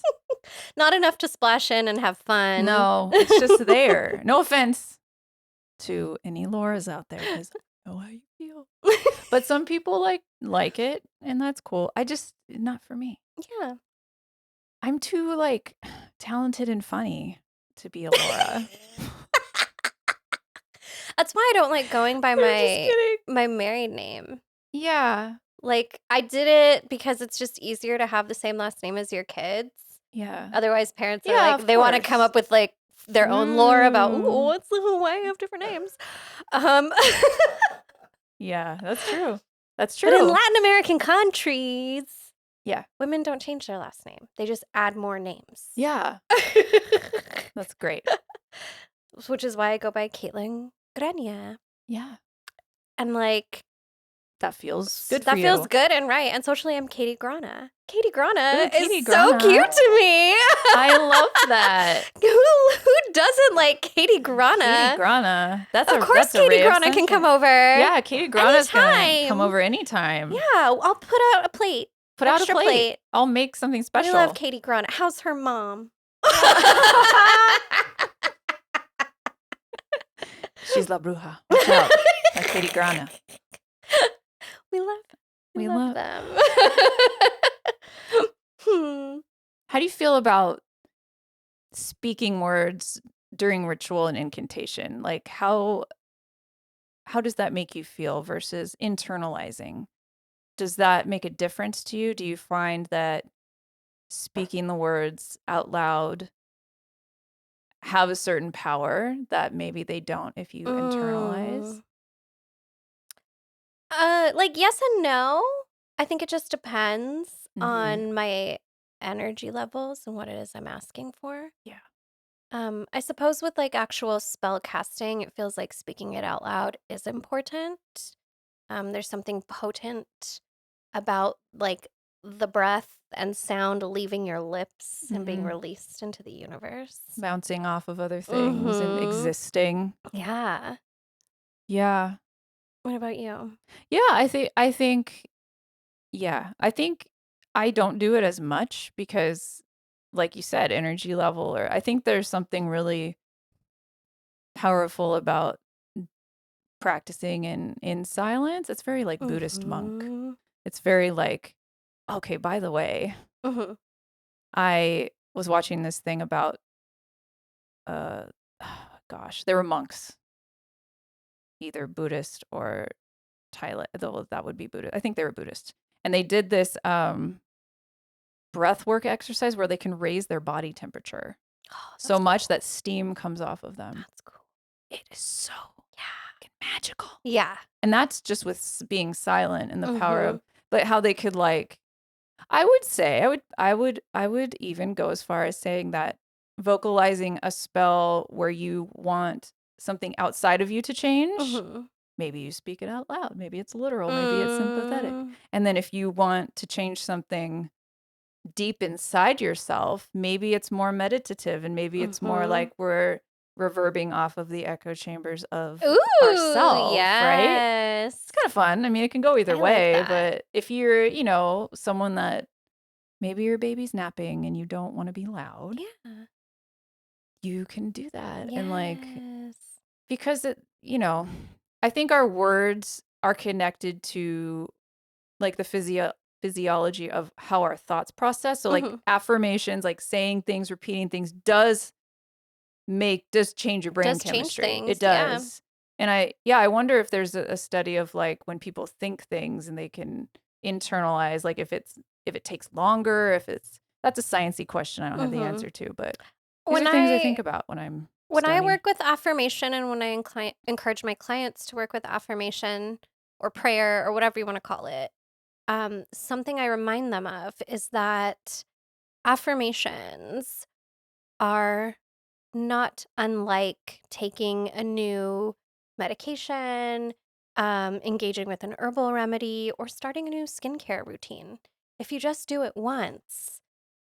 Not enough to splash in and have fun. No, it's just there. No offense to any Lauras out there, because I know how you feel. But some people like it, and that's cool. Not for me. Yeah. I'm too like talented and funny to be a Laura. That's why I don't like going by I'm just my kidding. my married name. Yeah. Like I did it because it's just easier to have the same last name as your kids. Yeah. Otherwise, parents are Yeah, like of they want to come course. up with like their own lore about Mm. what's the why you have different names. Yeah, that's true. That's But in true. Latin American countries, Yeah. women don't change their last name. They just add more names. Yeah. That's great. Which is why I go by Caitlin Grania. Yeah. And like That feels good for that you. feels good and right. And socially I'm Katie Grana. Katie Grana Ooh, Katie is so Grana. cute to me. I love that. Who doesn't like Katie Grana? Katie Grana. That's Of course that's a ray Katie of Grana can come sunshine. over. Yeah, Katie Grana's gonna Anytime. come over anytime. Yeah, I'll put out a plate. Put out a Extra plate. I'll make something We special. love Katie Grana. How's her mom? She's La Bruja. Watch out. That's Katie Grana. We love them. How do you feel about speaking words during ritual and incantation? Like how does that make you feel versus internalizing? Does that make a difference to you? Do you find that speaking the words out loud have a certain power that maybe they don't if you internalize? Like yes and no. I think it just depends Mhm. on my energy levels and what it is I'm asking for. Yeah. I suppose with like actual spell casting, it feels like speaking it out loud is important. There's something potent about like the breath and sound leaving your lips and being Mhm. released into the universe. Bouncing off of other things and Mhm. existing. Yeah. Yeah. What about you? Yeah, I think I don't do it as much because like you said, energy level, or I think there's something really powerful about practicing in silence. It's very like Buddhist monk. Mhm. It's very like, okay, by the way, Mhm. I was watching this thing about gosh, they were monks, either Buddhist or Thailand, though that would be Buddhist. I think they were Buddhist. And they did this breath work exercise where they can raise their body temperature Oh, so that's much cool. that steam comes off of them. That's cool. It is so Yeah. fucking magical. Yeah. And that's just with being silent and the power Mhm. of, but how they could like, I would say, I would even go as far as saying that vocalizing a spell where you want something outside of you to change, Mhm. maybe you speak it out loud, maybe it's literal, maybe it's sympathetic. Mm. And then if you want to change something deep inside yourself, maybe it's more meditative and maybe it's more Mhm. like we're reverbing off of the echo chambers of Ooh, ourself, right? yes. It's kind of fun. I mean, it can go either I like way, that. but if you're, you know, someone that maybe your baby's napping and you don't want to be loud, Yeah. you can do that. And like, Yes. because it, you know, I think our words are connected to like the physiology of how our thoughts process. So like Mhm. affirmations, like saying things, repeating things does change your brain Does change chemistry. things, It yeah. does. And I wonder if there's a study of like when people think things and they can internalize, like if it takes longer, if it's that's a sciencey question I don't have the Mhm. answer to, but these When are things I think I about when I'm when I studying. work with affirmation and when I encourage my clients to work with affirmation or prayer or whatever you want to call it, something I remind them of is that affirmations are not unlike taking a new medication, engaging with an herbal remedy, or starting a new skincare routine. If you just do it once,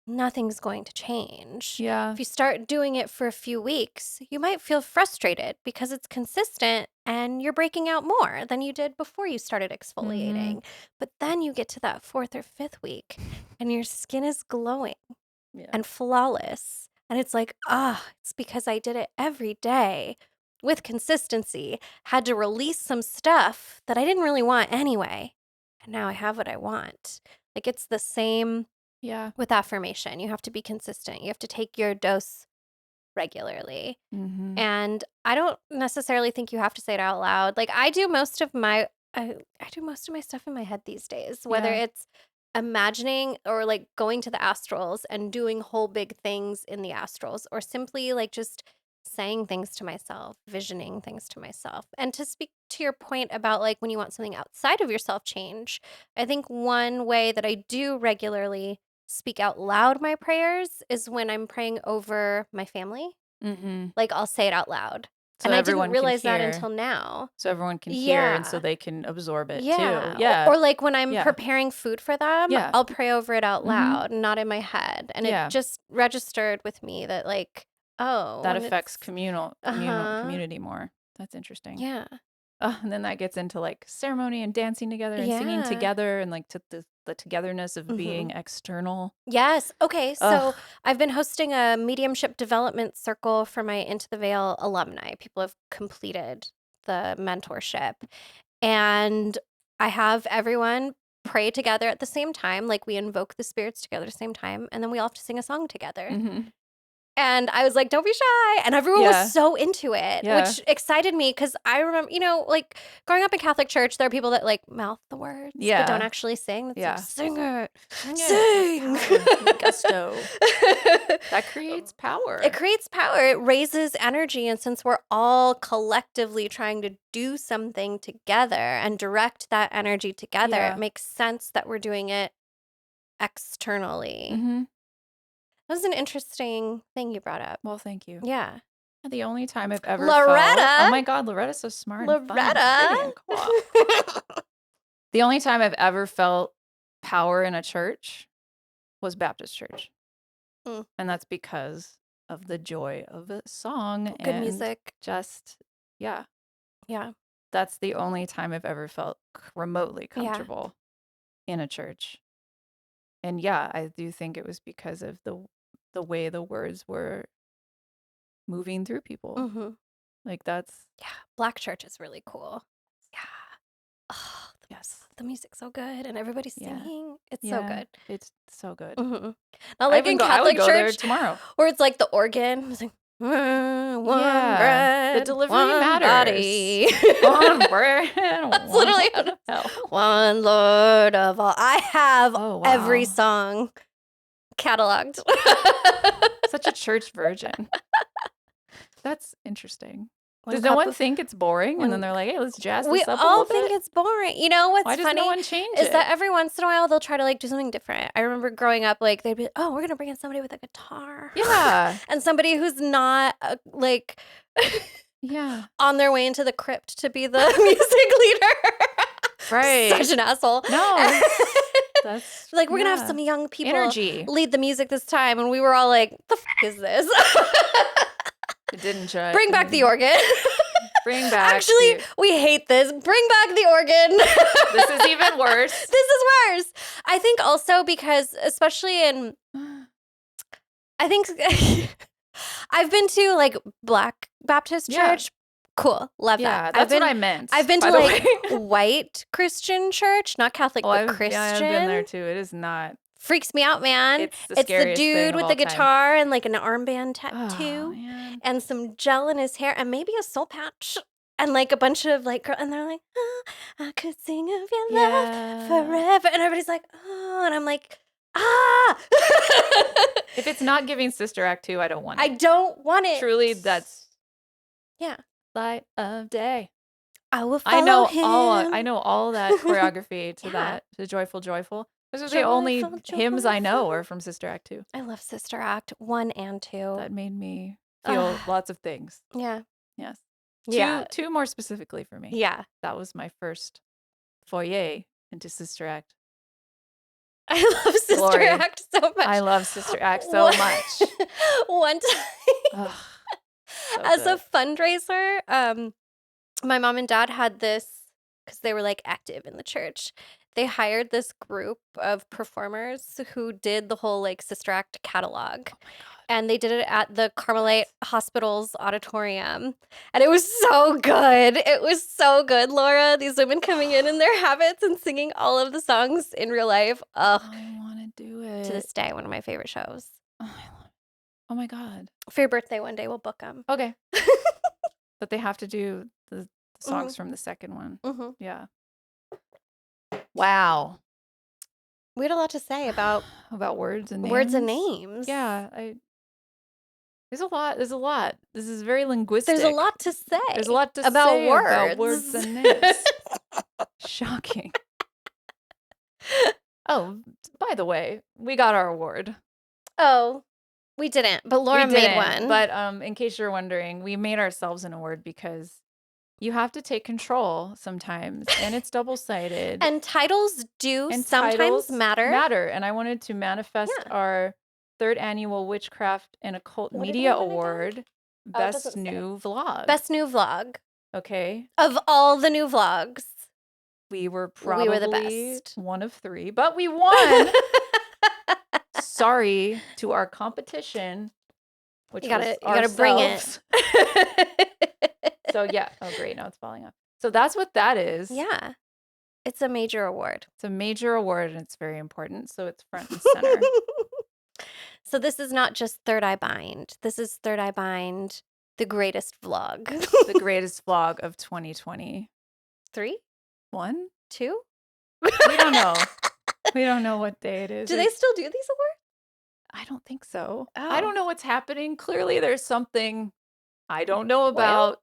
nothing's going to change. Yeah. If you start doing it for a few weeks, you might feel frustrated because it's consistent and you're breaking out more than you did before you started Mm-hmm. exfoliating. But then you get to that fourth or fifth week and your skin is glowing Yeah. and flawless. And it's like, it's because I did it every day with consistency, had to release some stuff that I didn't really want anyway. And now I have what I want. Like it's the same Yeah. with affirmation. You have to be consistent. You have to take your dose regularly. Mm-hmm. And I don't necessarily think you have to say it out loud. Like I do most of my I do most of my stuff in my head these days, whether Yeah. it's imagining or like going to the astrals and doing whole big things in the astrals or simply like just saying things to myself, visioning things to myself. And to speak to your point about like when you want something outside of yourself change, I think one way that I do regularly speak out loud my prayers is when I'm praying over my family. Mm-hmm. Like, I'll say it out loud, So and I didn't everyone can realize that hear. until now. So everyone can hear and so Yeah. they can absorb it too. Yeah, Yeah. or, like, when I'm Yeah. preparing food for them, Yeah. I'll pray over it out Mm-hmm. loud, not in my head, and it Yeah. just registered with me that, like, oh, That when affects it's uh-huh. community more. That's interesting. Yeah. And then that gets into like ceremony and dancing together and singing Yeah. together and like the togetherness of being Mhm. external. Yes. Okay. Ugh. So I've been hosting a mediumship development circle for my Into the Veil alumni. People have completed the mentorship. And I have everyone pray together at the same time. Like we invoke the spirits together at the same time. And then we all have to sing a song together. Mm-hmm. And I was like, don't be shy. And everyone was Yeah. so into it, Yeah. which excited me because I remember, like growing up in Catholic church, there are people that like mouth the words, but don't Yeah. actually sing. That's Yeah. like, sing it. Sing it Sing. with power, with gusto. That creates power. It creates power. It raises energy. And since we're all collectively trying to do something together and direct that energy together, Yeah. it makes sense that we're doing it externally. Mm-hmm. That was an interesting thing you brought up. Well, thank you. Yeah. The only time I've ever Loretta! felt. Oh my God, Loretta's so smart and fun and pretty and cool. The only time I've ever felt power in a church was Baptist church. Mm. And that's because of the joy of a song Good and music. just, yeah, Yeah. that's the only time I've ever felt remotely Yeah. comfortable in a church. And yeah, I do think it was because of the way the words were moving through people. Mm-hmm. Like that's Yeah, Black Church is really cool. Yeah. Oh, yes. the music's so good, and everybody's Yeah. singing. It's so Yeah. good. It's so good. Not I like in I would Catholic go there church tomorrow. where it's like the organ. It's like, one Yeah. The bread, delivery one matters. body. One bread, That's one literally how it is. hell. One Lord of all. I have Oh, every wow. song cataloged. Such a church virgin. That's interesting. One Does no cup one of- think it's boring? And then one- they're like, hey, let's jazz we this up a all little think bit? it's boring. You know what's Why does funny no one change is it? that every once in a while they'll try to like do something different. I remember growing up, like they'd be, oh, we're gonna bring in somebody with a guitar, Yeah. and somebody who's not like Yeah. on their way into the crypt to be the music leader. Right. Such an asshole. No. That's Like, we're gonna have yeah. some young people Energy. lead the music this time, and we were all like, the is this? It didn't jive. Bring back the organ. Bring back. Actually, we hate this. Bring back the organ. This is even worse. This is worse. I think also because, especially in, I think I've been to like Black Baptist Yeah. church. Cool. Love Yeah, that. that's what I meant. I've been by to the like way. white Christian church, not Catholic, Oh, but Christian. Yeah, I've been there too. It is not. Freaks me out, man. It's the It's the scariest thing dude of with all the time. guitar and like an armband Oh, tattoo man. and some gel in his hair and maybe a soul patch and like a bunch of like girls and they're like, oh, I could sing of your love Yeah. forever, and everybody's like, oh, and I'm like, ah. If it's not giving Sister Act 2, I don't want it. I don't want it. Truly, that's Yeah. light of day. I will follow I know him. all that choreography to Yeah. that, to Joyful Joyful. Those are the only Joyful, hymns I know joyful. are from Sister Act 2. I love Sister Act 1 and 2. That made me feel Ah. lots of things. Yeah. Yes. Yeah. Two more specifically for me. Yeah. That was my first foyer into Sister Act. I love Sister Glory. Act so much. I love Sister Act so One- much. One time, Ugh, so as a good. fundraiser, my mom and dad had this because they were like active in the church. They hired this group of performers who did the whole like Sister Act catalog. Oh my God. And they did it at the Carmelite Hospital's auditorium. And it was so good. It was so good, Laura. These women coming in their habits and singing all of the songs in real life. Oh, I want to do it. to this day, one of my favorite shows. Oh, I love it. Oh my God. For your birthday one day, we'll book them. Okay. But they have to do the songs from the second one. Mm-hmm. Yeah. Wow. We had a lot to say about About words and names. words and names. Yeah. There's a lot. There's a lot. This is very linguistic. There's a lot to say. There's a lot to about say words. about words and names. Shocking. Oh, by the way, we got our award. Oh, we didn't, but Laura We made didn't, one. But in case you're wondering, we made ourselves an award because you have to take control sometimes, and it's double-sided. and titles do And sometimes titles matter. And I wanted to manifest Yeah. our 3rd annual Witchcraft and Occult What did Media we win again? Award, Oh, it Best doesn't say. New Vlog. Best new vlog Okay. of all the new vlogs. We were We were the probably best. one of 3, but we won. Sorry to our competition, which You was gotta bring ourselves. it. So yeah. Oh, great. Now it's falling off. So that's what that is. Yeah, it's a major award. It's a major award and it's very important. So it's front and center. So this is not just Third Eye Bind. This is Third Eye Bind, the greatest vlog. The greatest vlog of 2021. 3, 2. We don't know. We don't know what day it is. Do they still do these awards? I don't think so. Oh. I don't know what's happening. Clearly there's something I don't know about.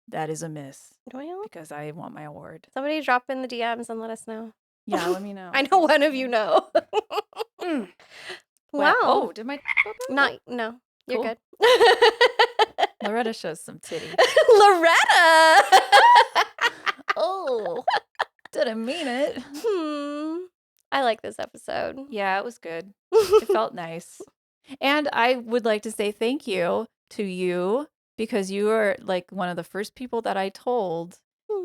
That is a miss Well, because I want my award. somebody drop in the DMs and let us know. Yeah, let me know. I know one of you know. Mm. Wow. Oh, did my Not, no, you're Cool. good. Loretta shows some titty. Loretta. Oh, didn't mean it. I like this episode. Yeah, it was good. It felt nice. And I would like to say thank you to you because you are like one of the first people that I told.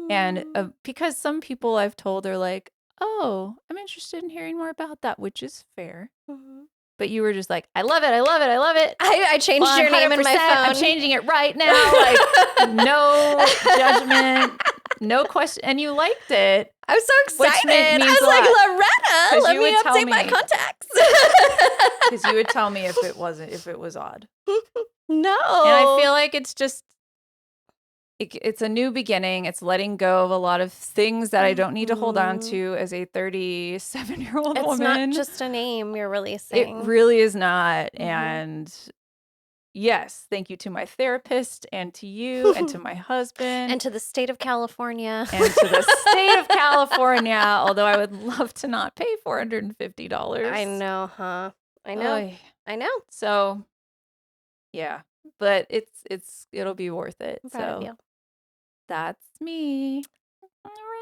And because some people I've told are like, oh, I'm interested in hearing more about that, which is fair. Mhm. but you were just like, I love it. I love it. I love it. I changed your name in my 100%, phone. I'm changing it right now. Like, no judgment, no question. And you liked it. I was so Which excited. means I was a like, lot. Loretta, 'Cause let you me would tell update my me. contacts. Because you would tell me if it was odd. No. And I feel like it's just, it's a new beginning. It's letting go of a lot of things that I don't need to hold on to as a 37-year-old it's woman. not just a name you're It releasing. really is not. Mhm. And yes, thank you to my therapist and to you and to my husband and to the state of California. and to the state of California, although I would love to not pay $450. I know, huh? I know. Oy. I know. So, yeah, but it'll be worth it. I'm proud of So you. that's me.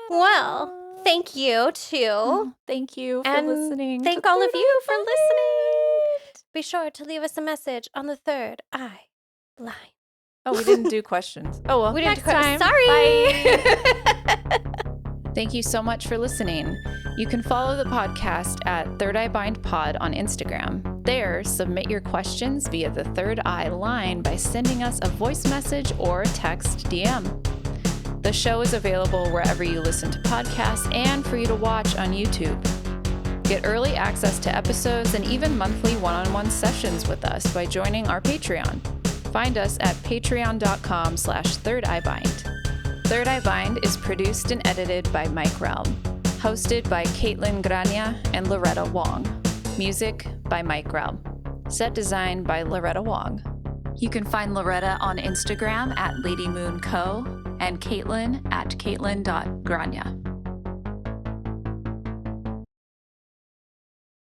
Well, thank you too. Thank you for And listening. thank to all of Third you Eye for Blind. listening. Be sure to leave us a message on the Third Eye line. Oh, we didn't do questions. Oh, well, We didn't next time. Sorry. Bye. Thank you so much for listening. You can follow the podcast at Third Eye Bind Pod on Instagram. There, submit your questions via the Third Eye line by sending us a voice message or text DM. The show is available wherever you listen to podcasts and for you to watch on YouTube. Get early access to episodes and even monthly one-on-one sessions with us by joining our Patreon. Find us at patreon.com/thirdeyebind. Third Eye Bind is produced and edited by Mike Realm. Hosted by Caitlin Grania and Loretta Wong. Music by Mike Realm. Set design by Loretta Wong. You can find Loretta on Instagram at LadyMoonCo and Caitlin at caitlin.grania.